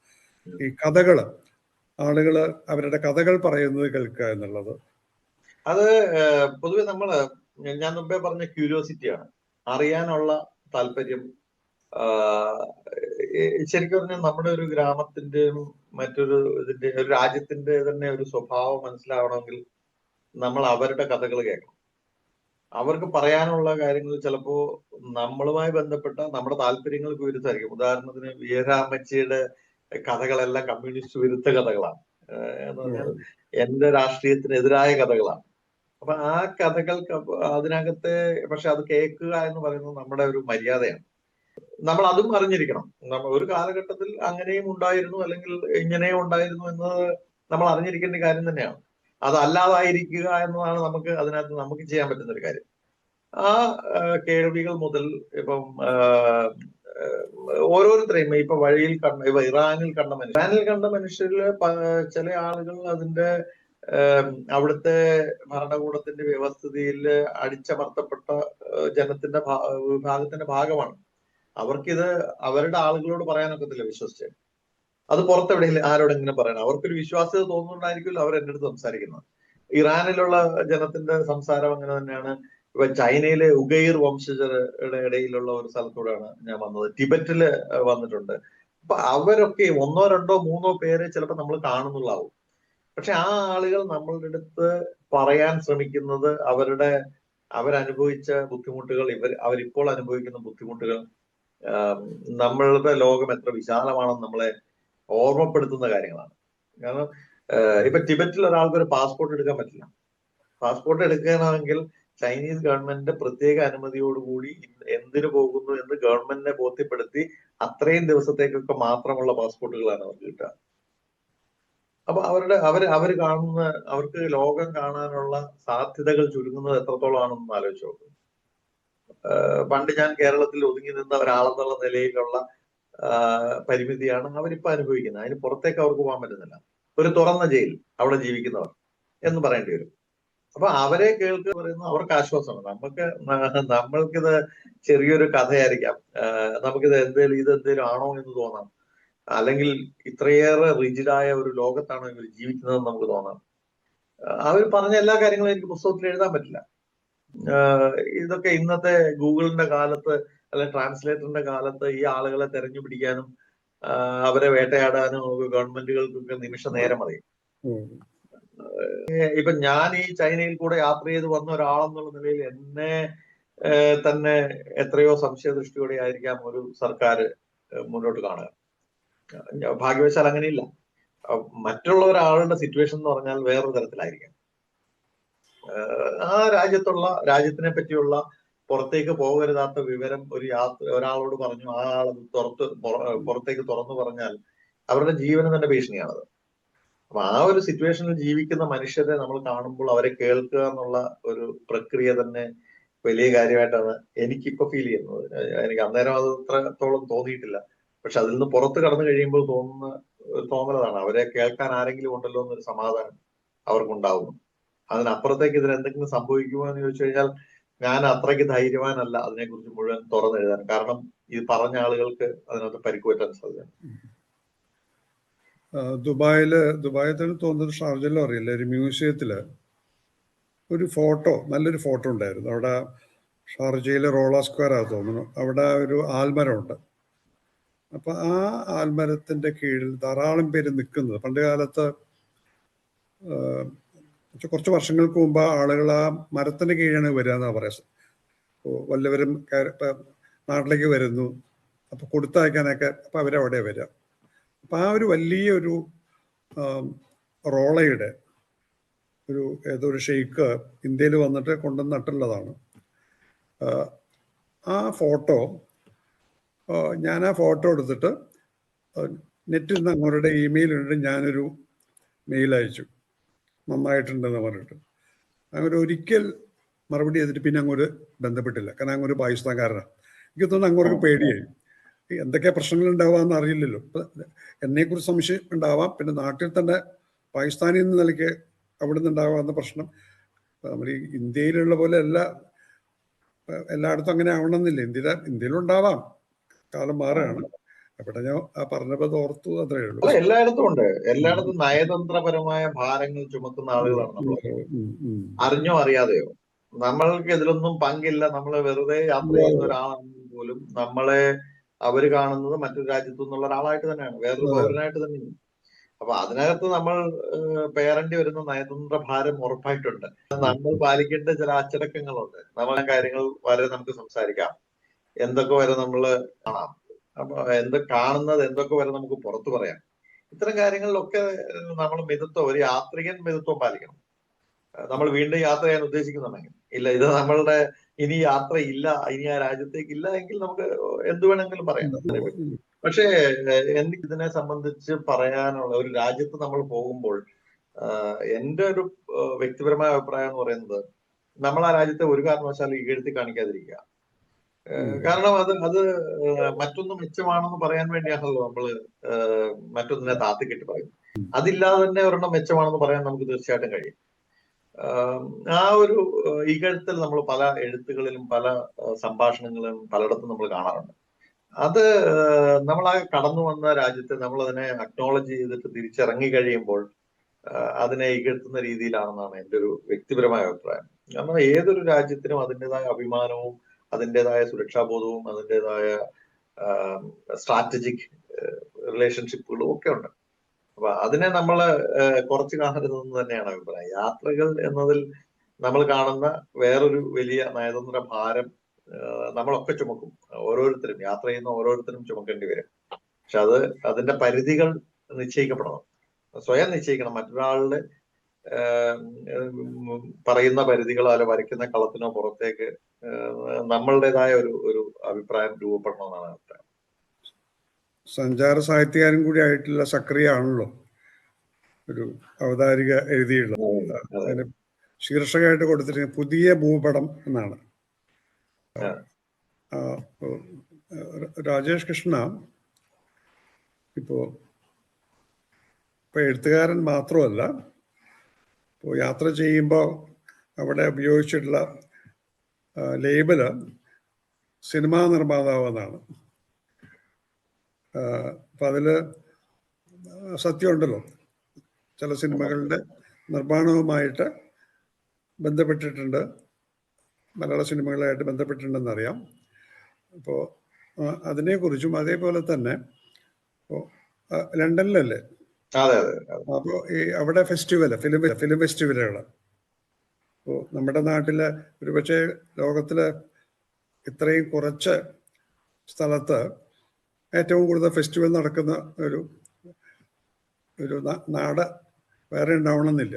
ഈ കഥകൾ, ആളുകൾ അവരുടെ കഥകൾ പറയുന്നത് കേൾക്കുക എന്നുള്ളത്, അത് പൊതുവെ ഞാൻ മുമ്പേ പറഞ്ഞ ക്യൂരിയോസിറ്റിയാണ്, അറിയാനുള്ള താല്പര്യം. ശരിക്കും പറഞ്ഞാൽ നമ്മുടെ ഒരു ഗ്രാമത്തിന്റെയും മറ്റൊരു ഇതിന്റെ ഒരു രാജ്യത്തിന്റെ തന്നെ ഒരു സ്വഭാവം മനസ്സിലാവണമെങ്കിൽ നമ്മൾ അവരുടെ കഥകൾ കേൾക്കണം. അവർക്ക് പറയാനുള്ള കാര്യങ്ങൾ ചിലപ്പോ നമ്മളുമായി ബന്ധപ്പെട്ട നമ്മുടെ താല്പര്യങ്ങൾക്ക് വിരുദ്ധമായിരിക്കും. ഉദാഹരണത്തിന് വീരാമ്മച്ചിയുടെ കഥകളെല്ലാം കമ്മ്യൂണിസ്റ്റ് വിരുദ്ധ കഥകളാണ്. എന്ന് പറഞ്ഞാൽ എന്റെ രാഷ്ട്രീയത്തിനെതിരായ കഥകളാണ്. അപ്പൊ ആ കഥകൾക്ക് അതിനകത്ത് പക്ഷെ അത് കേൾക്കുക എന്ന് പറയുന്നത് നമ്മുടെ ഒരു മര്യാദയാണ്. നമ്മൾ അതും അറിഞ്ഞിരിക്കണം. ഒരു കാലഘട്ടത്തിൽ അങ്ങനെയും ഉണ്ടായിരുന്നു, അല്ലെങ്കിൽ ഇങ്ങനെയും ഉണ്ടായിരുന്നു എന്നത് നമ്മൾ അറിഞ്ഞിരിക്കേണ്ട കാര്യം തന്നെയാണ്. അതല്ലാതായിരിക്കുക എന്നതാണ് അതിനകത്ത് നമുക്ക് ചെയ്യാൻ പറ്റുന്ന ഒരു കാര്യം. ആ കേൾവികൾ മുതൽ ഇപ്പം ഓരോരുത്തരെയും ഇപ്പൊ വഴിയിൽ ഇപ്പൊ ഇറാനിൽ കണ്ട മനുഷ്യരില് ചില ആളുകൾ അതിന്റെ അവിടുത്തെ ഭരണകൂടത്തിന്റെ വ്യവസ്ഥിതിയിൽ അടിച്ചമർത്തപ്പെട്ട ജനത്തിന്റെ വിഭാഗത്തിന്റെ ഭാഗമാണ്. അവർക്കിത് അവരുടെ ആളുകളോട് പറയാനൊക്കത്തില്ല വിശ്വസിച്ച്. അത് പുറത്തെവിടെയെങ്കിലും ആരോടെങ്കിലും പറയണം. അവർക്കൊരു വിശ്വാസ്യത തോന്നുന്നുണ്ടായിരിക്കുമല്ലോ അവർ എൻ്റെ അടുത്ത് സംസാരിക്കുന്നത്. ഇറാനിലുള്ള ജനത്തിന്റെ സംസാരം അങ്ങനെ തന്നെയാണ്. ഇപ്പൊ ചൈനയിലെ ഉഗൈർ വംശജരുടെ ഇടയിലുള്ള ഒരു സ്ഥലത്തൂടെയാണ് ഞാൻ വന്നത്. ടിബറ്റില് വന്നിട്ടുണ്ട്. അപ്പൊ അവരൊക്കെ 1 2 3 പേരെ ചിലപ്പോൾ നമ്മൾ കാണുന്നുള്ളാവും. പക്ഷെ ആ ആളുകൾ നമ്മളുടെ അടുത്ത് പറയാൻ ശ്രമിക്കുന്നത് അവരനുഭവിച്ച ബുദ്ധിമുട്ടുകൾ, അവരിപ്പോൾ അനുഭവിക്കുന്ന ബുദ്ധിമുട്ടുകൾ, നമ്മളുടെ ലോകം എത്ര വിശാലമാണെന്ന് നമ്മളെ ഓർമ്മപ്പെടുത്തുന്ന കാര്യങ്ങളാണ്. കാരണം ഇപ്പൊ ടിബറ്റിൽ ഒരാൾക്ക് ഒരു പാസ്പോർട്ട് എടുക്കാൻ പറ്റില്ല. പാസ്പോർട്ട് എടുക്കണമെങ്കിൽ ചൈനീസ് ഗവൺമെന്റിന്റെ പ്രത്യേക അനുമതിയോടുകൂടി എന്തിനു പോകുന്നു എന്ന് ഗവൺമെന്റിനെ ബോധ്യപ്പെടുത്തി അത്രയും ദിവസത്തേക്കൊക്കെ മാത്രമുള്ള പാസ്പോർട്ടുകളാണ് അവർക്ക് കിട്ടുക. അപ്പൊ അവര് കാണുന്ന, അവർക്ക് ലോകം കാണാനുള്ള സാധ്യതകൾ ചുരുങ്ങുന്നത് എത്രത്തോളമാണെന്ന് ആലോചിച്ച് നോക്കും. പണ്ട് ഞാൻ കേരളത്തിൽ ഒതുങ്ങി നിന്ന ഒരാളെന്നുള്ള നിലയിലുള്ള പരിമിതിയാണ് അവരിപ്പോ അനുഭവിക്കുന്നത്. അതിന് പുറത്തേക്ക് അവർക്ക് പോകാൻ പറ്റുന്നില്ല. ഒരു തുറന്ന ജയിൽ അവിടെ ജീവിക്കുന്നവർ എന്ന് പറയേണ്ടി വരും. അപ്പൊ അവരെ കേൾക്കുക പറയുന്നത് അവർക്ക് ആശ്വാസമാണ്. നമ്മൾക്കിത് ചെറിയൊരു കഥയായിരിക്കാം. നമുക്കിത് ഇതെന്തേലും ആണോ എന്ന് തോന്നാം. അല്ലെങ്കിൽ ഇത്രയേറെ റിജിഡായ ഒരു ലോകത്താണ് ഇവർ ജീവിക്കുന്നതെന്ന് നമുക്ക് തോന്നാം. അവർ പറഞ്ഞ എല്ലാ കാര്യങ്ങളും എനിക്ക് പുസ്തകത്തിൽ എഴുതാൻ പറ്റില്ല. ഇതൊക്കെ ഇന്നത്തെ ഗൂഗിളിന്റെ കാലത്ത്, അല്ലെങ്കിൽ ട്രാൻസ്ലേറ്ററിന്റെ കാലത്ത് ഈ ആളുകളെ തെരഞ്ഞു പിടിക്കാനും അവരെ വേട്ടയാടാനും ഗവൺമെന്റുകൾക്കൊക്കെ നിമിഷ നേരം മതി. ഇപ്പൊ ഞാൻ ഈ ചൈനയിൽ കൂടെ യാത്ര ചെയ്ത് വന്ന ഒരാളെന്നുള്ള നിലയിൽ എന്നെ തന്നെ എത്രയോ സംശയദൃഷ്ടിയോടെ ആയിരിക്കാം ഒരു സർക്കാർ മുന്നോട്ട് കാണുക. ഭാഗ്യവശാൽ അങ്ങനെയില്ല. മറ്റുള്ള ഒരാളുടെ സിറ്റുവേഷൻ എന്ന് പറഞ്ഞാൽ വേറൊരു തരത്തിലായിരിക്കാം. ആ രാജ്യത്തിനെ പറ്റിയുള്ള പുറത്തേക്ക് പോകരുതാത്ത വിവരം ഒരാളോട് പറഞ്ഞു, ആ ആൾ പുറത്തേക്ക് തുറന്നു പറഞ്ഞാൽ അവരുടെ ജീവന് തന്നെ ഭീഷണിയാണത്. അപ്പൊ ആ ഒരു സിറ്റുവേഷനിൽ ജീവിക്കുന്ന മനുഷ്യരെ നമ്മൾ കാണുമ്പോൾ അവരെ കേൾക്കുക എന്നുള്ള ഒരു പ്രക്രിയ തന്നെ വലിയ കാര്യമായിട്ടാണ് എനിക്കിപ്പോ ഫീൽ ചെയ്യുന്നത്. എനിക്ക് അന്നേരം അത് അത്രത്തോളം തോന്നിയിട്ടില്ല. പക്ഷെ അതിൽ നിന്ന് പുറത്ത് കടന്നു കഴിയുമ്പോൾ തോന്നുന്ന ഒരു തോന്നലാണ്, അവരെ കേൾക്കാൻ ആരെങ്കിലും ഉണ്ടല്ലോ എന്നൊരു സമാധാനം അവർക്കുണ്ടാവുന്നു. അതിനപ്പുറത്തേക്ക് ഇതിന് എന്തെങ്കിലും സംഭവിക്കുമോ എന്ന് ചോദിച്ചു കഴിഞ്ഞാൽ ഞാൻ അത്രയ്ക്ക് ധൈര്യവാനല്ല അതിനെക്കുറിച്ച് മുഴുവൻ തുറന്നെഴുതാൻ. കാരണം ഈ പറഞ്ഞ ആളുകൾക്ക് അതിനകത്ത് പരിക്ക് പറ്റാൻ സാധ്യതയാണ്. ദുബായിൽ തന്നെ തോന്നുന്നത്, ഷാർജയിലും അറിയില്ല, ഒരു മ്യൂസിയത്തില് ഒരു ഫോട്ടോ, നല്ലൊരു ഫോട്ടോ ഉണ്ടായിരുന്നു. അവിടെ ഷാർജയിലെ റോള സ്ക്വയർ ആ തോന്നുന്നു, അവിടെ ഒരു ആൽമരമുണ്ട്. അപ്പൊ ആ ആൽമരത്തിന്റെ കീഴിൽ ധാരാളം പേര് നിൽക്കുന്നത്. പണ്ട് കാലത്ത് കുറച്ച് വർഷങ്ങൾക്ക് മുമ്പ് ആളുകൾ ആ മരത്തിന്റെ കീഴാണ് വരിക എന്നാ പറയാ. വല്ലവരും നാട്ടിലേക്ക് വരുന്നു, അപ്പൊ കൊടുത്തയക്കാനൊക്കെ അപ്പൊ അവരവിടെ വരിക. അപ്പൊ ആ ഒരു വലിയൊരു റോളയുടെ ഏതോ ഒരു ഷെയ്ക്ക് ഇന്ത്യയിൽ വന്നിട്ട് കൊണ്ടുവന്ന് നട്ടുള്ളതാണ്. ആ ഫോട്ടോ ഞാൻ ആ ഫോട്ടോ എടുത്തിട്ട് നെറ്റിൽ നിന്ന് അങ്ങോട്ട് ഇമെയിൽ ഉണ്ട്, ഞാനൊരു മെയിൽ അയച്ചു, നന്നായിട്ടുണ്ടെന്ന് പറഞ്ഞിട്ട്. അങ്ങനെ ഒരിക്കൽ മറുപടി ചെയ്തിട്ട് പിന്നെ അങ്ങോട്ട് ബന്ധപ്പെട്ടില്ല. കാരണം അങ്ങോട്ട് പാകിസ്ഥാൻകാരനാണ്. എനിക്ക് തോന്നുന്നു അങ്ങോട്ട് പേടിയായി. എന്തൊക്കെ പ്രശ്നങ്ങൾ ഉണ്ടാവാന്ന് അറിയില്ലല്ലോ. എന്നെക്കുറിച്ച് സംശയം ഉണ്ടാവാം, പിന്നെ നാട്ടിൽ തന്നെ പാകിസ്ഥാനിൽ നിന്ന് നിലയ്ക്ക് അവിടെ നിന്ന് ഉണ്ടാവാവുന്ന പ്രശ്നം. നമ്മൾ ഈ ഇന്ത്യയിലുള്ള പോലെ എല്ലായിടത്തും അങ്ങനെ ആവണമെന്നില്ല. ഇന്ത്യയിലുണ്ടാവാം, കാലം മാറുകയാണ്. അവിടെ ഞാൻ പറഞ്ഞപ്പോൾ ഓർത്തു, അത്രേ ഉള്ളൂ. അല്ല, എല്ലായിടത്തും ഉണ്ട്. എല്ലായിടത്തും നയതന്ത്രപരമായ ഭാരങ്ങൾ ചുമക്കുന്ന ആളുകളാണ് നമ്മൾ, അറിഞ്ഞോ അറിയാതെയോ. നമ്മൾക്ക് ഇതിലൊന്നും പങ്കില്ല. നമ്മൾ വെറുതെ യാത്ര ചെയ്യുന്ന ഒരാളാണെങ്കിൽ പോലും നമ്മളെ അവര് കാണുന്നത് മറ്റൊരു രാജ്യത്തു നിന്നുള്ള ഒരാളായിട്ട് തന്നെയാണ്, വേറൊരു പൗരനായിട്ട് തന്നെയാണ്. അപ്പൊ അതിനകത്ത് നമ്മൾ പേറേണ്ടി വരുന്ന നയതന്ത്ര ഭാരം ഉറപ്പായിട്ടുണ്ട്. നമ്മൾ പാലിക്കേണ്ട ചില അച്ചടക്കങ്ങളുണ്ട്. നമ്മളെ കാര്യങ്ങൾ വരെ നമുക്ക് സംസാരിക്കാം, എന്തൊക്കെ വരെ നമ്മൾ കാണാം, അപ്പൊ കാണുന്നത് എന്തൊക്കെ വരെ നമുക്ക് പുറത്തു പറയാം. ഇത്തരം കാര്യങ്ങളിലൊക്കെ നമ്മൾ ഒരു യാത്രികൻ മിതത്വം പാലിക്കണം. നമ്മൾ വീണ്ടും യാത്ര ചെയ്യാൻ ഉദ്ദേശിക്കുന്നുണ്ടെങ്കിൽ, ഇല്ല ഇത് നമ്മളുടെ ഇനി യാത്രയില്ല, ഇനി ആ രാജ്യത്തേക്ക് ഇല്ല എങ്കിൽ നമുക്ക് എന്ത് വേണമെങ്കിലും പറയാം. പക്ഷേ എനിക്ക് ഇതിനെ സംബന്ധിച്ച് പറയാനുള്ള, ഒരു രാജ്യത്ത് നമ്മൾ പോകുമ്പോൾ എന്റെ ഒരു വ്യക്തിപരമായ അഭിപ്രായം എന്ന് പറയുന്നത്, നമ്മൾ ആ രാജ്യത്തെ ഒരു കാരണവശാലും ഇകഴ്ത്തി കാണിക്കാതിരിക്കുക. കാരണം അത് മറ്റൊന്ന് മെച്ചമാണെന്ന് പറയാൻ വേണ്ടിയാണല്ലോ നമ്മള് മറ്റൊന്നിനെ താത്തിക്കെട്ടി പറയും. അതില്ലാതെ തന്നെ ഒരെണ്ണം മെച്ചമാണെന്ന് പറയാൻ നമുക്ക് തീർച്ചയായിട്ടും കഴിയും. ആ ഒരു ഇകഴ്ത്തൽ നമ്മൾ പല എഴുത്തുകളിലും പല സംഭാഷണങ്ങളിലും പലയിടത്തും നമ്മൾ കാണാറുണ്ട്. അത് നമ്മൾ ആ കടന്നു വന്ന രാജ്യത്തെ നമ്മൾ അതിനെ അക്നോളജ് ചെയ്തിട്ട് തിരിച്ചിറങ്ങി കഴിയുമ്പോൾ അതിനെ ഇകഴ്ത്തുന്ന രീതിയിലാണെന്നാണ് എൻ്റെ ഒരു വ്യക്തിപരമായ അഭിപ്രായം. കാരണം ഏതൊരു രാജ്യത്തിനും അതിൻ്റെതായ അഭിമാനവും അതിൻ്റെതായ സുരക്ഷാബോധവും അതിൻ്റെതായ സ്ട്രാറ്റജിക് റിലേഷൻഷിപ്പുകളും ഒക്കെ ഉണ്ട്. അപ്പൊ അതിനെ നമ്മൾ കുറച്ച് കാണരുതെന്ന് തന്നെയാണ് അഭിപ്രായം. യാത്രകൾ എന്നതിൽ നമ്മൾ കാണുന്ന വേറൊരു വലിയ നയതന്ത്ര ഭാരം നമ്മളൊക്കെ ചുമക്കും. ഓരോരുത്തരും യാത്ര ചെയ്യുന്ന ഓരോരുത്തരും ചുമക്കേണ്ടി വരും. പക്ഷെ അതിന്റെ പരിധികൾ നിശ്ചയിക്കപ്പെടണം, സ്വയം നിശ്ചയിക്കണം. മറ്റൊരാളുടെ പറയുന്ന പരിധികളോ അല്ല വരയ്ക്കുന്ന കളത്തിനോ പുറത്തേക്ക് നമ്മളുടേതായ ഒരു അഭിപ്രായം രൂപപ്പെടണമെന്നാണ് അഭിപ്രായം. സഞ്ചാര സാഹിത്യകാരൻ കൂടി ആയിട്ടുള്ള സക്രിയ ആണല്ലോ ഒരു അവതാരിക എഴുതിയുള്ളത്. അതിന് ശീർഷകമായിട്ട് കൊടുത്തിരിക്കുന്നത് പുതിയ ഭൂപടം എന്നാണ്. രാജേഷ് കൃഷ്ണ ഇപ്പോ എഴുത്തുകാരൻ മാത്രമല്ല, ഇപ്പോൾ യാത്ര ചെയ്യുമ്പോൾ അവിടെ ഉപയോഗിച്ചിട്ടുള്ള ലേബല് സിനിമാ നിർമ്മാതാവ് എന്നാണ്. അപ്പം അതിൽ സത്യമുണ്ടല്ലോ, ചില സിനിമകളുടെ നിർമ്മാണവുമായിട്ട് ബന്ധപ്പെട്ടിട്ടുണ്ട്, മലയാള സിനിമകളായിട്ട് ബന്ധപ്പെട്ടിട്ടുണ്ടെന്നറിയാം. അപ്പോൾ അതിനെക്കുറിച്ചും അതേപോലെ തന്നെ ഇപ്പോൾ ലണ്ടനിലല്ലേ, അപ്പോൾ ഈ അവിടെ ഫിലിം ഫെസ്റ്റിവലുകൾ, ഇപ്പോൾ നമ്മുടെ നാട്ടിലെ ഒരുപക്ഷെ ലോകത്തിലെ ഇത്രയും കുറച്ച് സ്ഥലത്ത് ഏറ്റവും കൂടുതൽ ഫെസ്റ്റിവൽ നടക്കുന്ന ഒരു നാട് വേറെ ഉണ്ടാവണമെന്നില്ല.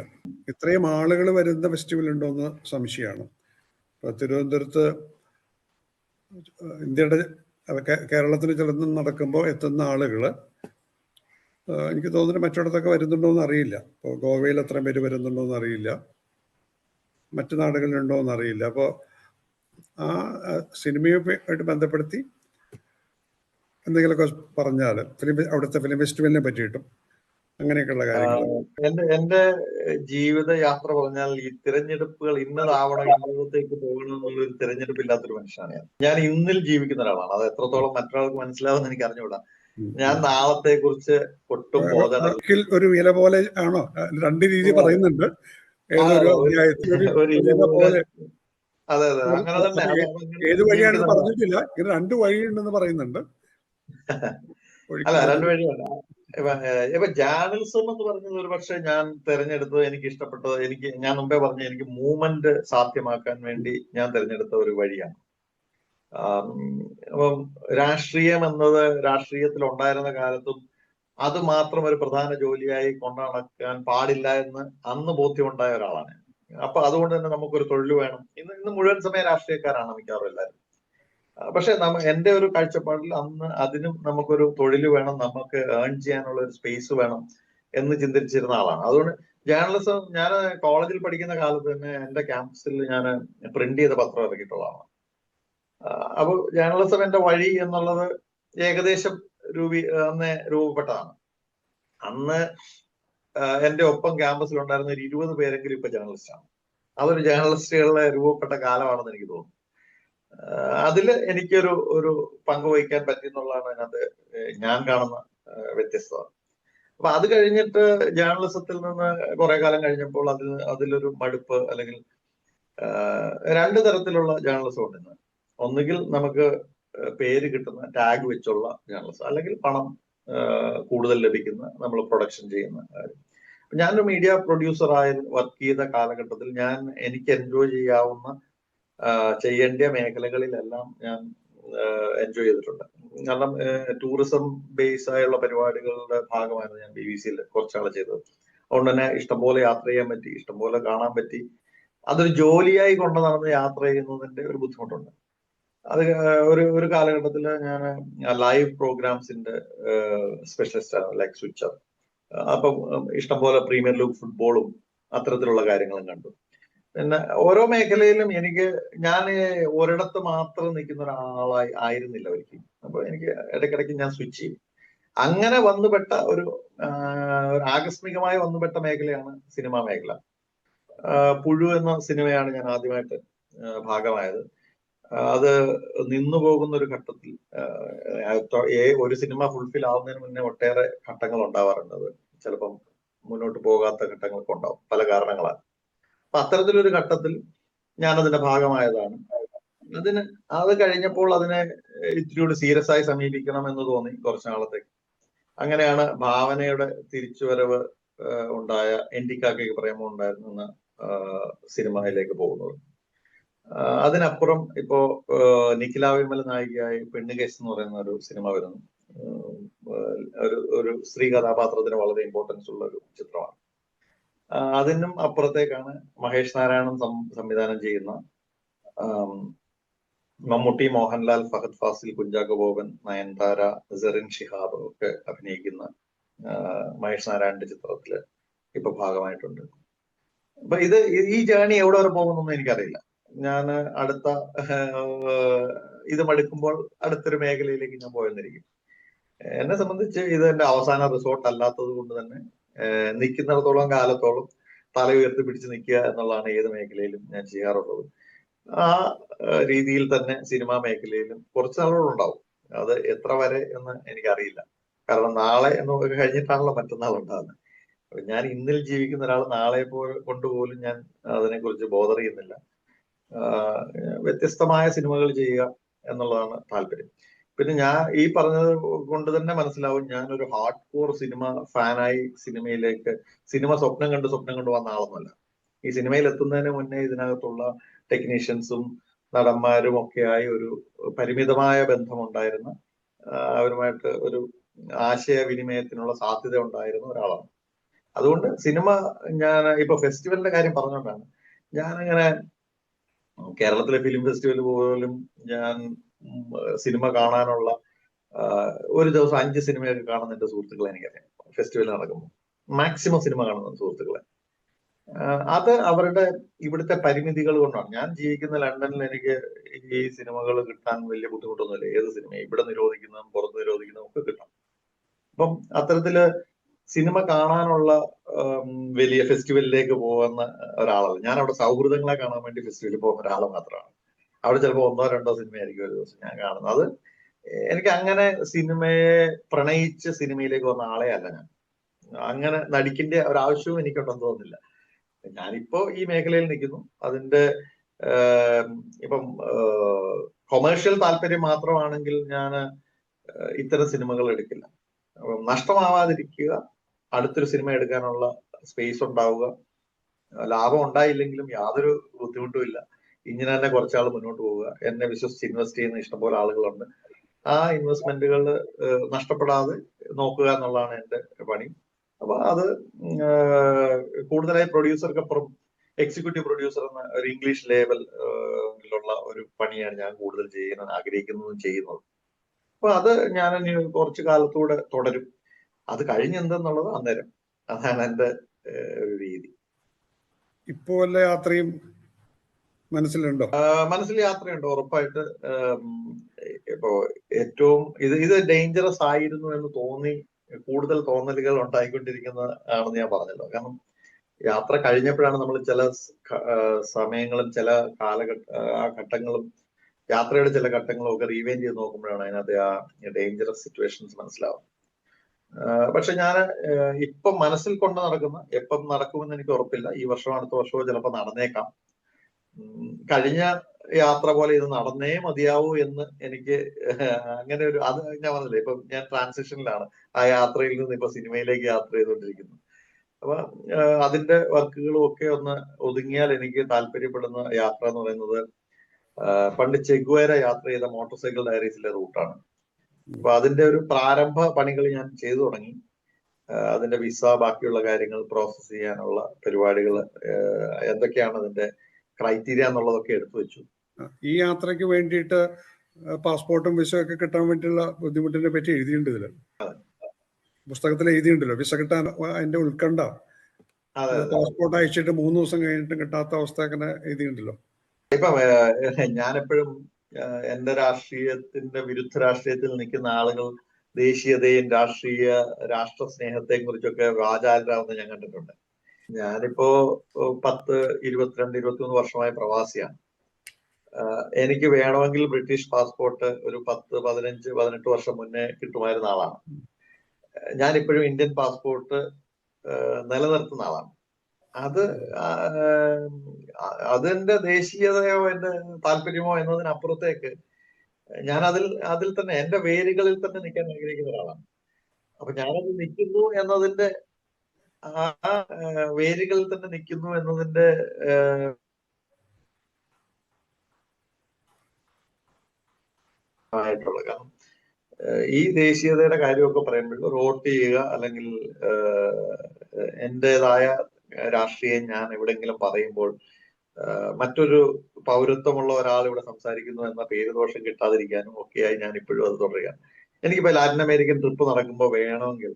ഇത്രയും ആളുകൾ വരുന്ന ഫെസ്റ്റിവൽ ഉണ്ടോയെന്ന് സംശയമാണ്. ഇപ്പോൾ തിരുവനന്തപുരത്ത് ഇന്ത്യയുടെ കേരളത്തിന് ചിലതും നടക്കുമ്പോൾ എത്തുന്ന ആളുകൾ എനിക്ക് തോന്നുന്നു മറ്റിടത്തൊക്കെ വരുന്നുണ്ടോയെന്ന് അറിയില്ല. ഇപ്പോൾ ഗോവയിൽ എത്ര പേര് വരുന്നുണ്ടോയെന്ന് അറിയില്ല, മറ്റു നാടുകളിലുണ്ടോയെന്ന് അറിയില്ല. അപ്പോൾ ആ സിനിമയുമായിട്ട് ബന്ധപ്പെടുത്തി എന്തെങ്കിലുമൊക്കെ പറഞ്ഞാൽ അവിടുത്തെ ഫിലിം ഫെസ്റ്റിവലിനെ പറ്റിയിട്ടും അങ്ങനെയൊക്കെയുള്ള കാര്യങ്ങൾ. എന്റെ ജീവിത യാത്ര പറഞ്ഞാൽ ഈ തിരഞ്ഞെടുപ്പുകൾ ഇന്നതാവണം ഇന്നത്തേക്ക് പോകണം എന്നുള്ളൊരു തിരഞ്ഞെടുപ്പില്ലാത്തൊരു മനുഷ്യനാണ് ഞാൻ ഇന്നിൽ ജീവിക്കുന്ന ഒരാളാണ്. അത് എത്രത്തോളം മറ്റൊരാൾക്ക് മനസ്സിലാവുമെന്ന് എനിക്ക് അറിഞ്ഞുകൂടാ. ഞാൻ നാളത്തെ കുറിച്ച് ഒട്ടും ബോധമില്ല. ഒരു ഇല പോലെ ആണോ? രണ്ട് രീതി പറയുന്നുണ്ട്. ഏതൊരു അധ്യായത്തിൽ ഒരു ഇല പോലെ. അതെ അതെ, അങ്ങനെ തന്നെ. ഏത് വഴിയാണെന്ന് പറഞ്ഞിട്ടില്ല. ഇങ്ങനെ രണ്ട് വഴിയുണ്ടെന്ന് പറയുന്നുണ്ട്. അല്ല, രണ്ട് വഴിയല്ല. ഇപ്പൊ ജേർണലിസം എന്ന് പറഞ്ഞത് ഒരു പക്ഷെ ഞാൻ തിരഞ്ഞെടുത്തത്, എനിക്ക് ഇഷ്ടപ്പെട്ടത്, ഞാൻ മുമ്പേ പറഞ്ഞ എനിക്ക് മൂവ്മെന്റ് സാധ്യമാക്കാൻ വേണ്ടി ഞാൻ തിരഞ്ഞെടുത്ത ഒരു വഴിയാണ്. അപ്പം രാഷ്ട്രീയം എന്നത് രാഷ്ട്രീയത്തിൽ ഉണ്ടായിരുന്ന കാലത്തും അത് മാത്രം ഒരു പ്രധാന ജോലിയായി കൊണ്ടുനടക്കാൻ പാടില്ല എന്ന് അന്ന് ബോധ്യമുണ്ടായ ഒരാളാണ്. അപ്പൊ അതുകൊണ്ട് തന്നെ നമുക്കൊരു തൊഴിൽ വേണം. ഇന്ന് മുഴുവൻ സമയം രാഷ്ട്രീയക്കാരാണ് മിക്കവാറും എല്ലാവരും. പക്ഷെ എന്റെ ഒരു കാഴ്ചപ്പാടിൽ അന്ന് അതിനും നമുക്കൊരു തൊഴിൽ വേണം, നമുക്ക് ഏൺ ചെയ്യാനുള്ള ഒരു സ്പേസ് വേണം എന്ന് ചിന്തിച്ചിരുന്ന ആളാണ്. അതുകൊണ്ട് ജേർണലിസം ഞാൻ കോളേജിൽ പഠിക്കുന്ന കാലത്ത് തന്നെ എന്റെ ക്യാമ്പസിൽ ഞാൻ പ്രിന്റ് ചെയ്ത പത്രം ഇറക്കിയിട്ടുള്ളതാണ്. അപ്പോൾ ജേർണലിസം എന്റെ വഴി എന്നുള്ളത് ഏകദേശം അന്ന് രൂപപ്പെട്ടതാണ്. അന്ന് എന്റെ ഒപ്പം ക്യാമ്പസിൽ ഉണ്ടായിരുന്ന ഒരു 20 പേരെങ്കിലും ഇപ്പൊ ജേർണലിസ്റ്റാണ്. അതൊരു ജേർണലിസ്റ്റുകളുടെ രൂപപ്പെട്ട കാലമാണെന്ന് എനിക്ക് തോന്നുന്നു. അതില് എനിക്കൊരു പങ്കുവഹിക്കാൻ പറ്റി എന്നുള്ളതാണ് അതിനകത്ത് ഞാൻ കാണുന്ന വ്യത്യസ്തത. അപ്പൊ അത് കഴിഞ്ഞിട്ട് ജേർണലിസത്തിൽ നിന്ന് കുറെ കാലം കഴിഞ്ഞപ്പോൾ അതിലൊരു മടുപ്പ്, അല്ലെങ്കിൽ രണ്ട് തരത്തിലുള്ള ജേർണലിസം ഉണ്ട് ഇന്ന്. ഒന്നുകിൽ നമുക്ക് പേര് കിട്ടുന്ന ടാഗ് വെച്ചുള്ള ജേർണലിസം, അല്ലെങ്കിൽ പണം കൂടുതൽ ലഭിക്കുന്ന നമ്മൾ പ്രൊഡക്ഷൻ ചെയ്യുന്ന കാര്യം. ഞാനൊരു മീഡിയ പ്രൊഡ്യൂസറായി വർക്ക് ചെയ്ത കാലഘട്ടത്തിൽ എനിക്ക് എൻജോയ് ചെയ്യാവുന്ന ചെയ്യേണ്ട മേഖലകളിലെല്ലാം ഞാൻ എൻജോയ് ചെയ്തിട്ടുണ്ട്. കാരണം ടൂറിസം ബേസ് ആയുള്ള പരിപാടികളുടെ ഭാഗമായിരുന്നു ഞാൻ BBC കുറച്ചാൾ ചെയ്തത്. അതുകൊണ്ട് തന്നെ ഇഷ്ടംപോലെ യാത്ര ചെയ്യാൻ പറ്റി, ഇഷ്ടംപോലെ കാണാൻ പറ്റി. അതൊരു ജോലിയായി കൊണ്ട് നടന്ന് യാത്ര ചെയ്യുന്നതിന്റെ ഒരു ബുദ്ധിമുട്ടുണ്ട്. അത് ഒരു കാലഘട്ടത്തിൽ ഞാൻ ലൈവ് പ്രോഗ്രാംസിന്റെ സ്പെഷ്യലിസ്റ്റ് ആണ്, ലൈക്ക് സ്വിച്ചർ. അപ്പം ഇഷ്ടംപോലെ പ്രീമിയർ ലീഗ് ഫുട്ബോളും അത്തരത്തിലുള്ള കാര്യങ്ങളും കണ്ടു. പിന്നെ ഓരോ മേഖലയിലും ഞാൻ ഒരിടത്ത് മാത്രം നിൽക്കുന്ന ഒരാളായി ആയിരുന്നില്ല ഒരിക്കലും. അപ്പൊ എനിക്ക് ഇടയ്ക്കിടയ്ക്ക് ഞാൻ സ്വിച്ച് ചെയ്യും. അങ്ങനെ വന്നുപെട്ട ഒരു ആകസ്മികമായി വന്നുപെട്ട മേഖലയാണ് സിനിമാ മേഖല. പുഴു എന്ന സിനിമയാണ് ഞാൻ ആദ്യമായിട്ട് ഭാഗമായത്. അത് നിന്നു പോകുന്ന ഒരു ഘട്ടത്തിൽ ഒരു സിനിമ ഫുൾഫിൽ ആവുന്നതിന് മുന്നേ ഒട്ടേറെ ഘട്ടങ്ങൾ ഉണ്ടാവാറുണ്ട്. അത് ചിലപ്പം മുന്നോട്ട് പോകാത്ത ഘട്ടങ്ങളൊക്കെ ഉണ്ടാവും, പല കാരണങ്ങളാൽ. അപ്പൊ അത്തരത്തിലൊരു ഘട്ടത്തിൽ ഞാൻ അതിന്റെ ഭാഗമായതാണ്. അത് കഴിഞ്ഞപ്പോൾ അതിനെ ഇത്തിരി സീരിയസ് ആയി സമീപിക്കണം എന്ന് തോന്നി കുറച്ചു നാളത്തേക്ക്. അങ്ങനെയാണ് ഭാവനയുടെ തിരിച്ചുവരവ് ഉണ്ടായ എന്റിക്കാക്കയ്ക്ക് പ്രേമം ഉണ്ടായിരുന്ന സിനിമയിലേക്ക് പോകുന്നത്. അതിനപ്പുറം ഇപ്പോ നിഖില വിമൽ നായികയായി പെണ്ണുകേസ് എന്ന് പറയുന്ന ഒരു സിനിമ വരുന്നു. ഒരു സ്ത്രീ കഥാപാത്രത്തിന് വളരെ ഇമ്പോർട്ടൻസ് ഉള്ള ഒരു ചിത്രമാണ്. അതിനും അപ്പുറത്തേക്കാണ് മഹേഷ് നാരായണൻ സംവിധാനം ചെയ്യുന്ന മമ്മൂട്ടി, മോഹൻലാൽ, ഫഹദ് ഫാസിൽ, കുഞ്ചാക്കോ ബോബൻ, നയൻതാര, സെറിൻ ഷിഹാബ് ഒക്കെ അഭിനയിക്കുന്ന മഹേഷ് നാരായണന്റെ ചിത്രത്തില് ഇപ്പൊ ഭാഗമായിട്ടുണ്ട്. അപ്പൊ ഈ ജേർണി എവിടെ വരെ പോകുന്നൊന്നും എനിക്കറിയില്ല. ഞാൻ ഇത് മടുക്കുമ്പോൾ അടുത്തൊരു മേഖലയിലേക്ക് ഞാൻ പോയെന്നിരിക്കും. എന്നെ സംബന്ധിച്ച് ഇത് എന്റെ അവസാന റിസോർട്ട് അല്ലാത്തത് കൊണ്ട് തന്നെ നിൽക്കുന്നിടത്തോളം കാലത്തോളം തല ഉയർത്തി പിടിച്ച് നിൽക്കുക എന്നുള്ളതാണ് ഏത് മേഖലയിലും ഞാൻ ചെയ്യാറുള്ളത്. ആ രീതിയിൽ തന്നെ സിനിമാ മേഖലയിലും കുറച്ച് നാളുകളുണ്ടാവും. അത് എത്ര വരെ എന്ന് എനിക്കറിയില്ല. കാരണം നാളെ എന്ന് കഴിഞ്ഞിട്ടാണല്ലോ മറ്റന്നാൾ ഉണ്ടാകുന്നത്. അപ്പൊ ഞാൻ ഇന്നിൽ ജീവിക്കുന്ന ഒരാൾ നാളെ കൊണ്ടുപോലും ഞാൻ അതിനെക്കുറിച്ച് ബോധർ ചെയ്യുന്നില്ല. വ്യത്യസ്തമായ സിനിമകൾ ചെയ്യുക എന്നുള്ളതാണ് താല്പര്യം. പിന്നെ ഞാൻ ഈ പറഞ്ഞത് കൊണ്ട് തന്നെ മനസ്സിലാവും, ഞാനൊരു ഹാർഡ് കോർ സിനിമ ഫാനായി സിനിമ സ്വപ്നം കണ്ട് വന്ന ആളൊന്നുമല്ല. ഈ സിനിമയിൽ എത്തുന്നതിന് മുന്നേ ഇതിനകത്തുള്ള ടെക്നീഷ്യൻസും നടന്മാരും ഒക്കെയായി ഒരു പരിമിതമായ ബന്ധമുണ്ടായിരുന്ന, അവരുമായിട്ട് ഒരു ആശയവിനിമയത്തിനുള്ള സാധ്യത ഉണ്ടായിരുന്ന ഒരാളാണ്. അതുകൊണ്ട് സിനിമ ഞാൻ ഇപ്പൊ ഫെസ്റ്റിവലിന്റെ കാര്യം പറഞ്ഞുകൊണ്ടാണ് ഞാനങ്ങനെ കേരളത്തിലെ ഫിലിം ഫെസ്റ്റിവൽ പോലും ഞാൻ സിനിമ കാണാനുള്ള ഒരു ദിവസം 5 സിനിമയൊക്കെ കാണുന്ന എന്റെ സുഹൃത്തുക്കളെ എനിക്കറിയാം. ഫെസ്റ്റിവൽ നടക്കുമ്പോൾ മാക്സിമം സിനിമ കാണുന്ന സുഹൃത്തുക്കളെ. അത് അവരുടെ ഇവിടുത്തെ പരിമിതികൾ കൊണ്ടാണ്. ഞാൻ ജീവിക്കുന്ന ലണ്ടനിൽ എനിക്ക് ഈ സിനിമകൾ കിട്ടാൻ വലിയ ബുദ്ധിമുട്ടൊന്നുമില്ല. ഏത് സിനിമ ഇവിടെ നിരോധിക്കുന്നതും പുറത്ത് നിരോധിക്കുന്നതും ഒക്കെ കിട്ടാം. അപ്പം അത്തരത്തില് സിനിമ കാണാനുള്ള വലിയ ഫെസ്റ്റിവലിലേക്ക് പോകുന്ന ഒരാളല്ല. ഞാൻ അവിടെ സൗഹൃദങ്ങളെ കാണാൻ വേണ്ടി ഫെസ്റ്റിവലിൽ പോകുന്ന ഒരാൾ മാത്രമാണ്. അവിടെ ചിലപ്പോൾ 1-2 സിനിമയായിരിക്കും ഒരു ദിവസം ഞാൻ കാണുന്നത്. അത് എനിക്ക് അങ്ങനെ സിനിമയെ പ്രണയിച്ച് സിനിമയിലേക്ക് വന്ന ആളെ അല്ല ഞാൻ. അങ്ങനെ നടിക്കേണ്ട ഒരാവശ്യവും എനിക്കുണ്ടെന്ന് തോന്നുന്നില്ല. ഞാനിപ്പോ ഈ മേഖലയിൽ നിൽക്കുന്നു. അതിന്റെ ഇപ്പം കൊമേഴ്ഷ്യൽ താല്പര്യം മാത്രമാണെങ്കിൽ ഞാൻ ഇത്തരം സിനിമകൾ എടുക്കില്ല. നഷ്ടമാവാതിരിക്കുക, അടുത്തൊരു സിനിമ എടുക്കാനുള്ള സ്പേസ് ഉണ്ടാവുക, ലാഭം ഉണ്ടായില്ലെങ്കിലും യാതൊരു ബുദ്ധിമുട്ടും ഇല്ല. ഇങ്ങനെ തന്നെ കുറച്ചാൾ മുന്നോട്ട് പോവുക. എന്നെ വിശ്വസിച്ച് ഇൻവെസ്റ്റ് ചെയ്യുന്ന ഇഷ്ടംപോലെ ആളുകളുണ്ട്. ആ ഇൻവെസ്റ്റ്മെന്റുകൾ നഷ്ടപ്പെടാതെ നോക്കുക എന്നുള്ളതാണ് എന്റെ പണി. അപ്പൊ അത് കൂടുതലായി പ്രൊഡ്യൂസർക്കപ്പുറം എക്സിക്യൂട്ടീവ് പ്രൊഡ്യൂസർ എന്ന ഒരു ഇംഗ്ലീഷ് ലേബലിലുള്ള ഒരു പണിയാണ് ഞാൻ കൂടുതൽ ചെയ്യാൻ ആഗ്രഹിക്കുന്നതും ചെയ്യുന്നത്. അപ്പൊ അത് ഞാൻ കുറച്ചു കാലത്തൂടെ തുടരും. അത് കഴിഞ്ഞെന്തെന്നുള്ളത് അന്നേരം. അതാണ് എന്റെ ഒരു രീതി. ഇപ്പോ വല്ല യാത്രയും മനസ്സിലുണ്ടോ? മനസ്സിൽ യാത്രയുണ്ട് ഉറപ്പായിട്ട്. ഇപ്പോ ഏറ്റവും ഇത് ഡേഞ്ചറസ് ആയിരുന്നു എന്ന് തോന്നി കൂടുതൽ തോന്നലുകൾ ഉണ്ടായിക്കൊണ്ടിരിക്കുന്ന ആണെന്ന് ഞാൻ പറഞ്ഞല്ലോ. കാരണം യാത്ര കഴിഞ്ഞപ്പോഴാണ് നമ്മൾ ചില സമയങ്ങളും ചില ഘട്ടങ്ങളും യാത്രയുടെ ചില ഘട്ടങ്ങളും ഒക്കെ റീവൈൻഡ് ചെയ്ത് നോക്കുമ്പോഴാണ് അതിനകത്ത് ആ ഡേഞ്ചറസ് സിറ്റുവേഷൻസ് മനസ്സിലാവും. പക്ഷെ ഞാൻ ഇപ്പം മനസ്സിൽ കൊണ്ട് നടക്കുന്ന, എപ്പം നടക്കുമെന്ന് എനിക്ക് ഉറപ്പില്ല. ഈ വർഷമോ അടുത്ത വർഷമോ ചിലപ്പോൾ നടന്നേക്കാം. കഴിഞ്ഞ യാത്ര പോലെ ഇത് നടന്നേ മതിയാവൂ എന്ന് എനിക്ക് അങ്ങനെ ഒരു, അത് ഞാൻ പറഞ്ഞില്ലേ, ഇപ്പൊ ഞാൻ ട്രാൻസിഷനിലാണ്. ആ യാത്രയിൽ നിന്ന് ഇപ്പൊ സിനിമയിലേക്ക് യാത്ര ചെയ്തുകൊണ്ടിരിക്കുന്നു. അപ്പൊ അതിന്റെ വർക്കുകളും ഒക്കെ ഒന്ന് ഒതുങ്ങിയാൽ എനിക്ക് താല്പര്യപ്പെടുന്ന യാത്ര എന്ന് പറയുന്നത് പണ്ട് ചെഗ്വേര യാത്ര ചെയ്ത മോട്ടോർ സൈക്കിൾ ഡയറീസിലെ റൂട്ടാണ്. അപ്പൊ അതിന്റെ ഒരു പ്രാരംഭ പണികൾ ഞാൻ ചെയ്തു തുടങ്ങി. അതിന്റെ വിസ, ബാക്കിയുള്ള കാര്യങ്ങൾ പ്രോസസ് ചെയ്യാനുള്ള പരിപാടികൾ എന്തൊക്കെയാണ് അതിന്റെ ക്രൈറ്റീരിയ എന്നുള്ളതൊക്കെ എടുത്തു വെച്ചു. ഈ യാത്രയ്ക്ക് വേണ്ടിയിട്ട് പാസ്പോർട്ടും വിസയും ഒക്കെ കിട്ടാൻ വേണ്ടിയുള്ള ബുദ്ധിമുട്ടിനെ പറ്റി എഴുതിയിട്ടുണ്ട് ഇതില്, പുസ്തകത്തിൽ എഴുതിയിട്ടുണ്ടല്ലോ. വിസ കിട്ടാൻ അതിന്റെ ഉത്കണ്ഠ, പാസ്പോർട്ട് അയച്ചിട്ട് 3 ദിവസം കഴിഞ്ഞിട്ട് കിട്ടാത്ത അവസ്ഥ അങ്ങനെ എഴുതിയിട്ടുണ്ടല്ലോ. ഇപ്പൊ ഞാനെപ്പോഴും എന്റെ രാഷ്ട്രീയത്തിന്റെ വിരുദ്ധ രാഷ്ട്രീയത്തിൽ നിൽക്കുന്ന ആളുകൾ ദേശീയതയും രാഷ്ട്ര സ്നേഹത്തെയും കുറിച്ചൊക്കെ വാചാലരാകുന്ന ഞാൻ കണ്ടിട്ടുണ്ട്. ഞാനിപ്പോ 22-23 വർഷമായി പ്രവാസിയാണ്. എനിക്ക് വേണമെങ്കിൽ ബ്രിട്ടീഷ് പാസ്പോർട്ട് ഒരു 10-15-18 വർഷം മുന്നേ കിട്ടുമായിരുന്ന ആളാണ്. ഞാനിപ്പോഴും ഇന്ത്യൻ പാസ്പോർട്ട് നിലനിർത്തുന്ന ആളാണ്. അതെന്റെ ദേശീയതയോ എന്റെ താല്പര്യമോ എന്നതിനപ്പുറത്തേക്ക് ഞാൻ അതിൽ തന്നെ എന്റെ വേരുകളിൽ തന്നെ നിൽക്കാൻ ആഗ്രഹിക്കുന്ന ഒരാളാണ്. അപ്പൊ ഞാനത് നിൽക്കുന്നു എന്നതിന്റെ, ആ വേരുകളിൽ തന്നെ നിൽക്കുന്നു എന്നതിന്റെ ആയിട്ടുള്ള, കാരണം ഈ ദേശീയതയുടെ കാര്യമൊക്കെ പറയുമ്പോൾ വോട്ട് ചെയ്യുക അല്ലെങ്കിൽ എന്റേതായ രാഷ്ട്രീയം ഞാൻ എവിടെങ്കിലും പറയുമ്പോൾ മറ്റൊരു പൗരത്വമുള്ള ഒരാൾ ഇവിടെ സംസാരിക്കുന്നു എന്ന പേരുദോഷം കിട്ടാതിരിക്കാനും ഒക്കെയായി ഞാൻ ഇപ്പോഴും അത് തുടരുകയാണ്. എനിക്കിപ്പോ ലാറ്റിൻ അമേരിക്കൻ ട്രിപ്പ് നടക്കുമ്പോൾ വേണമെങ്കിൽ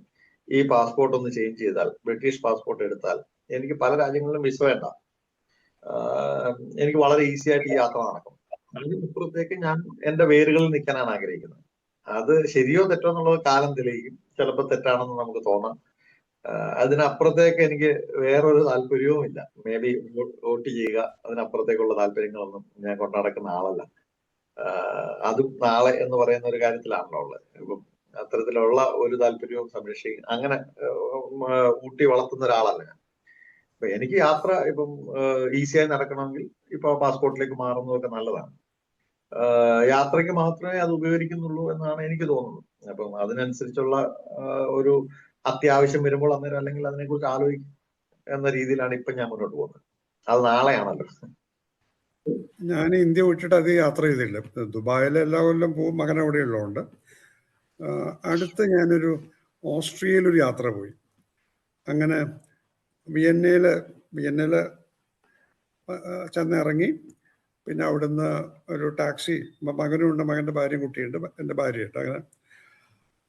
ഈ പാസ്പോർട്ട് ഒന്ന് ചേഞ്ച് ചെയ്താൽ, ബ്രിട്ടീഷ് പാസ്പോർട്ട് എടുത്താൽ എനിക്ക് പല രാജ്യങ്ങളിലും വിസ വേണ്ട. എനിക്ക് വളരെ ഈസി ആയിട്ട് ഈ യാത്ര നടക്കും. അതിനപ്പുറത്തേക്ക് ഞാൻ എന്റെ വേരുകളിൽ നിൽക്കാനാണ് ആഗ്രഹിക്കുന്നത്. അത് ശരിയോ തെറ്റോ എന്നുള്ളത് കാലം തെളിയിക്കും. ചിലപ്പോൾ തെറ്റാണെന്ന് നമുക്ക് തോന്നാം. അതിനപ്പുറത്തേക്ക് എനിക്ക് വേറൊരു താല്പര്യവും ഇല്ല. മേ ബി വോട്ട് ചെയ്യുക, അതിനപ്പുറത്തേക്കുള്ള താല്പര്യങ്ങളൊന്നും ഞാൻ കൊണ്ടു നടക്കുന്ന ആളല്ല. അതും നാളെ എന്ന് പറയുന്ന ഒരു കാര്യത്തിലാണല്ലോ ഉള്ളത്. ഇപ്പം അത്തരത്തിലുള്ള ഒരു താല്പര്യവും സംരക്ഷിക്കും അങ്ങനെ ഊട്ടി വളർത്തുന്ന ഒരാളല്ല ഞാൻ. അപ്പൊ എനിക്ക് യാത്ര ഇപ്പം ഈസിയായി നടക്കണമെങ്കിൽ ഇപ്പൊ പാസ്പോർട്ടിലേക്ക് മാറുന്നതൊക്കെ നല്ലതാണ്. യാത്രയ്ക്ക് മാത്രമേ അത് ഉപകരിക്കുന്നുള്ളൂ എന്നാണ് എനിക്ക് തോന്നുന്നത്. അപ്പം അതിനനുസരിച്ചുള്ള ഒരു അത്യാവശ്യം വരുമ്പോൾ അന്നേരം അല്ലെങ്കിൽ അതിനെക്കുറിച്ച് ആലോചിക്കും എന്ന രീതിയിലാണ് ഇപ്പൊ ഞാൻ മുന്നോട്ട് പോകുന്നത്. അത് നാളെയാണല്ലോ. ഞാൻ ഇന്ത്യ വിട്ടിട്ട് അധികം യാത്ര ചെയ്തില്ല. ദുബായിൽ എല്ലാ കൊല്ലം പോകും, മകൻ അവിടെ ഉള്ളതുകൊണ്ട്. അടുത്ത് ഞാനൊരു ഓസ്ട്രിയയിലൊരു യാത്ര പോയി. അങ്ങനെ വിയന്നയിൽ ചെന്നിറങ്ങി. പിന്നെ അവിടുന്ന് ഒരു ടാക്സി, മകനുണ്ട്, മകൻ്റെ ഭാര്യയും കുട്ടിയുണ്ട്, എൻ്റെ ഭാര്യയുണ്ട്. അങ്ങനെ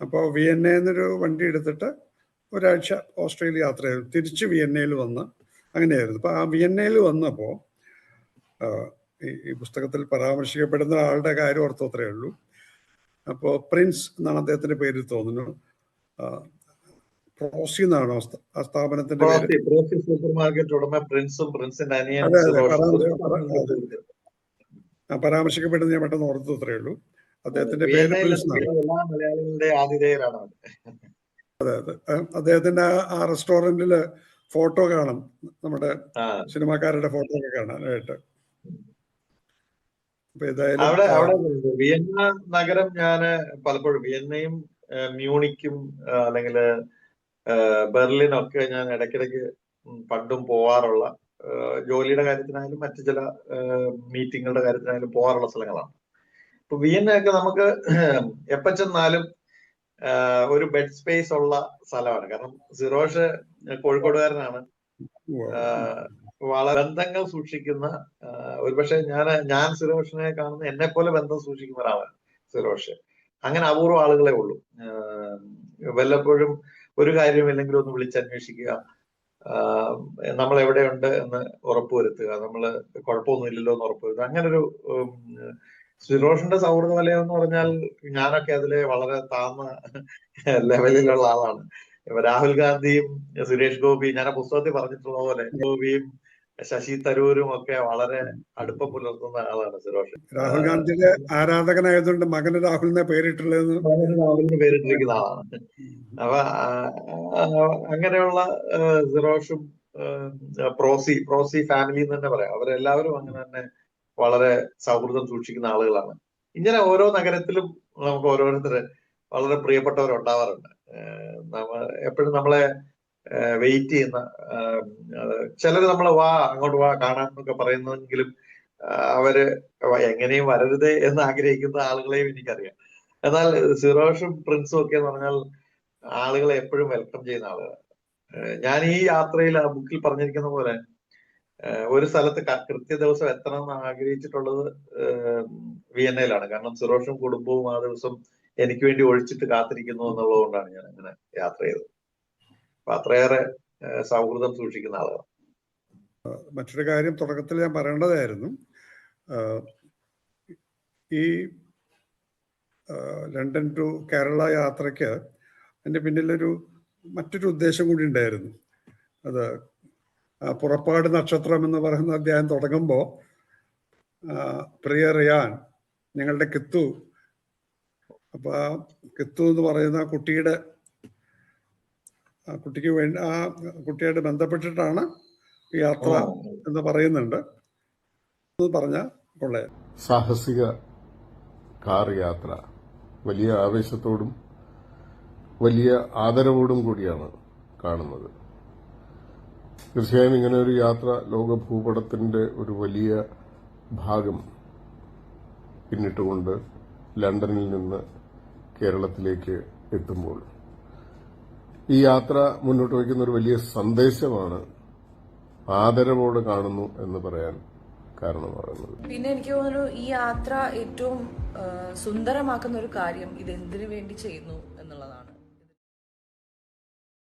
അപ്പോൾ വിയന്നയിൽ നിന്നൊരു വണ്ടി എടുത്തിട്ട് ഒരാഴ്ച ഓസ്ട്രേലിയ യാത്ര ചെയ്തു. തിരിച്ച് വിയന്നയിൽ വന്ന് അങ്ങനെയായിരുന്നു. അപ്പോൾ ആ വിയന്നയിൽ വന്നപ്പോൾ ഈ പുസ്തകത്തിൽ പരാമർശിക്കപ്പെടുന്ന ആളുടെ കാര്യം ഓർത്തത്രേ ഉള്ളൂ. അപ്പോൾ പ്രിൻസ് എന്നാണ് അദ്ദേഹത്തിൻ്റെ പേര് തോന്നുന്നു. പ്രോസി എന്നാണോ ആ സ്ഥാപനത്തിന്റെ പേര്? പ്രോസി സൂപ്പർ മാർക്കറ്റ് ഉടമ പ്രിൻസും പ്രിൻസിന്റെ അനിയൻ അതെ അതെ, പരാമർശിക്കപ്പെട്ടത് ഞാൻ പെട്ടെന്ന് ഓർത്തു, അത്രയേ ഉള്ളൂ. അദ്ദേഹത്തിന്റെ പേര് പ്രിൻസ് എന്നാണ്. എല്ലാ മലയാളികളുടെ ആതിഥേയരാണ്. അതെ അതെ, അദ്ദേഹത്തിന്റെ ആ റെസ്റ്റോറന്റില് ഫോട്ടോ കാണും, നമ്മുടെ സിനിമാക്കാരുടെ ഫോട്ടോ ഒക്കെ കാണാനായിട്ട്. അവിടെ വിയന്ന നഗരം ഞാൻ പലപ്പോഴും വിയന്നയും മ്യൂണിക്കും അല്ലെങ്കിൽ ബെർലിനൊക്കെ ഞാൻ ഇടയ്ക്കിടയ്ക്ക് പണ്ടും പോവാറുള്ള, ജോലിയുടെ കാര്യത്തിനായാലും മറ്റു ചില മീറ്റിങ്ങുകളുടെ കാര്യത്തിനായാലും പോകാറുള്ള സ്ഥലങ്ങളാണ്. ഇപ്പൊ വിയന്നയൊക്കെ നമുക്ക് എപ്പോ ചെന്നാലും ഒരു ബെഡ് സ്പേസ് ഉള്ള സ്ഥലമാണ്. കാരണം സിറോഷ് കോഴിക്കോടുകാരനാണ്, വളരെ ബന്ധങ്ങൾ സൂക്ഷിക്കുന്ന, ഒരുപക്ഷെ ഞാൻ സിറോഷിനെ കാണുന്ന എന്നെ പോലെ ബന്ധം സൂക്ഷിക്കുന്ന ഒരാളാണ് സിറോഷ്. അങ്ങനെ അപൂർവം ആളുകളെ ഉള്ളൂ. വല്ലപ്പോഴും ഒരു കാര്യമില്ലെങ്കിൽ ഒന്ന് വിളിച്ചന്വേഷിക്കുക, നമ്മൾ എവിടെയുണ്ട് എന്ന് ഉറപ്പുവരുത്തുക, നമ്മള് കുഴപ്പമൊന്നുമില്ലല്ലോ എന്ന് ഉറപ്പുവരുത്തുക. അങ്ങനൊരു സിറോഷിന്റെ സൗഹൃദ വലയം എന്ന് പറഞ്ഞാൽ ഞാനൊക്കെ അതിലെ വളരെ താഴ്ന്ന ലെവലിലുള്ള ആളാണ്. രാഹുൽ ഗാന്ധിയും സുരേഷ് ഗോപി, ഞാൻ ആ പുസ്തകത്തിൽ പറഞ്ഞിട്ടുള്ള പോലെ ഗോപിയും ശശി തരൂരും ഒക്കെ വളരെ അടുപ്പം പുലർത്തുന്ന ആളാണ് സിറോഷ്. രാഹുൽ ഗാന്ധിയുടെ ആരാധകനായതുകൊണ്ട് മകന് രാഹുലിനെ രാഹുലിന് പേരിട്ടിരിക്കുന്ന ആളാണ്. അപ്പൊ അങ്ങനെയുള്ള സിറോഷും പ്രോസി ഫാമിലി എന്ന് തന്നെ പറയാം. അവരെല്ലാവരും അങ്ങനെ തന്നെ വളരെ സൗഹൃദം സൂക്ഷിക്കുന്ന ആളുകളാണ്. ഇങ്ങനെ ഓരോ നഗരത്തിലും നമുക്ക് ഓരോരുത്തര് വളരെ പ്രിയപ്പെട്ടവരുണ്ടാവാറുണ്ട്. എപ്പോഴും നമ്മളെ വെയിറ്റ് ചെയ്യുന്ന, ചിലര് നമ്മളെ അങ്ങോട്ട് വാ കാണാൻ എന്നൊക്കെ പറയുന്നെങ്കിലും അവര് എങ്ങനെയും വരരുതേ എന്ന് ആഗ്രഹിക്കുന്ന ആളുകളെയും എനിക്കറിയാം. എന്നാൽ സിറോഷും പ്രിൻസും ഒക്കെ എന്ന് പറഞ്ഞാൽ ആളുകളെ എപ്പോഴും വെൽക്കം ചെയ്യുന്ന ആളുകളാണ്. ഞാൻ ഈ യാത്രയിൽ ആ ബുക്കിൽ പറഞ്ഞിരിക്കുന്ന പോലെ ഒരു സ്ഥലത്ത് കൃത്യ ദിവസം എത്തണം എന്ന് ആഗ്രഹിച്ചിട്ടുള്ളത് വിയന്നയിലാണ്. കാരണം സിറോഷും കുടുംബവും ആ ദിവസം എനിക്ക് വേണ്ടി ഒഴിച്ചിട്ട് കാത്തിരിക്കുന്നു എന്നുള്ളത് കൊണ്ടാണ് ഞാൻ അങ്ങനെ യാത്ര ചെയ്തത്. അപ്പൊ അത്രയേറെ സൗഹൃദം സൂക്ഷിക്കുന്ന ആളുകളാണ്. മറ്റൊരു കാര്യം തുടക്കത്തിൽ ഞാൻ പറയേണ്ടതായിരുന്നു, ഈ ലണ്ടൻ ടു കേരള യാത്രയ്ക്ക് എൻ്റെ പിന്നിലൊരു മറ്റൊരു ഉദ്ദേശം കൂടി ഉണ്ടായിരുന്നു. അത് പുറപ്പാട് നക്ഷത്രം എന്ന് പറയുന്ന അധ്യായം തുടങ്ങുമ്പോൾ പ്രിയ റിയാൻ, ഞങ്ങളുടെ കിത്തു, അപ്പൊ ആ കിത്തു എന്ന് പറയുന്ന കുട്ടിക്ക് വേണ്ടി ആ കുട്ടിയായിട്ട് ബന്ധപ്പെട്ടിട്ടാണ് ഈ യാത്ര എന്ന് പറയുന്നുണ്ട്. പറഞ്ഞ കൊള്ളേ. സാഹസിക കാർ യാത്ര വലിയ ആവേശത്തോടും വലിയ ആദരവോടും കൂടിയാണ് കാണുന്നത്. തീർച്ചയായും ഇങ്ങനെ ഒരു യാത്ര ലോക ഭൂപടത്തിന്റെ ഒരു വലിയ ഭാഗം പിന്നിട്ടുകൊണ്ട് ലണ്ടനിൽ നിന്ന് കേരളത്തിലേക്ക് എത്തുമ്പോൾ ഈ യാത്ര മുന്നോട്ട് വയ്ക്കുന്ന ഒരു വലിയ സന്ദേശമാണ് ആദരവോട് കാണുന്നു എന്ന് പറയാൻ കാരണമാകുന്നത്. പിന്നെ എനിക്ക് തോന്നുന്നു ഈ യാത്ര ഏറ്റവും സുന്ദരമാക്കുന്ന ഒരു കാര്യം ഇത് എന്തിനു വേണ്ടി ചെയ്യുന്നു എന്നുള്ളതാണ്.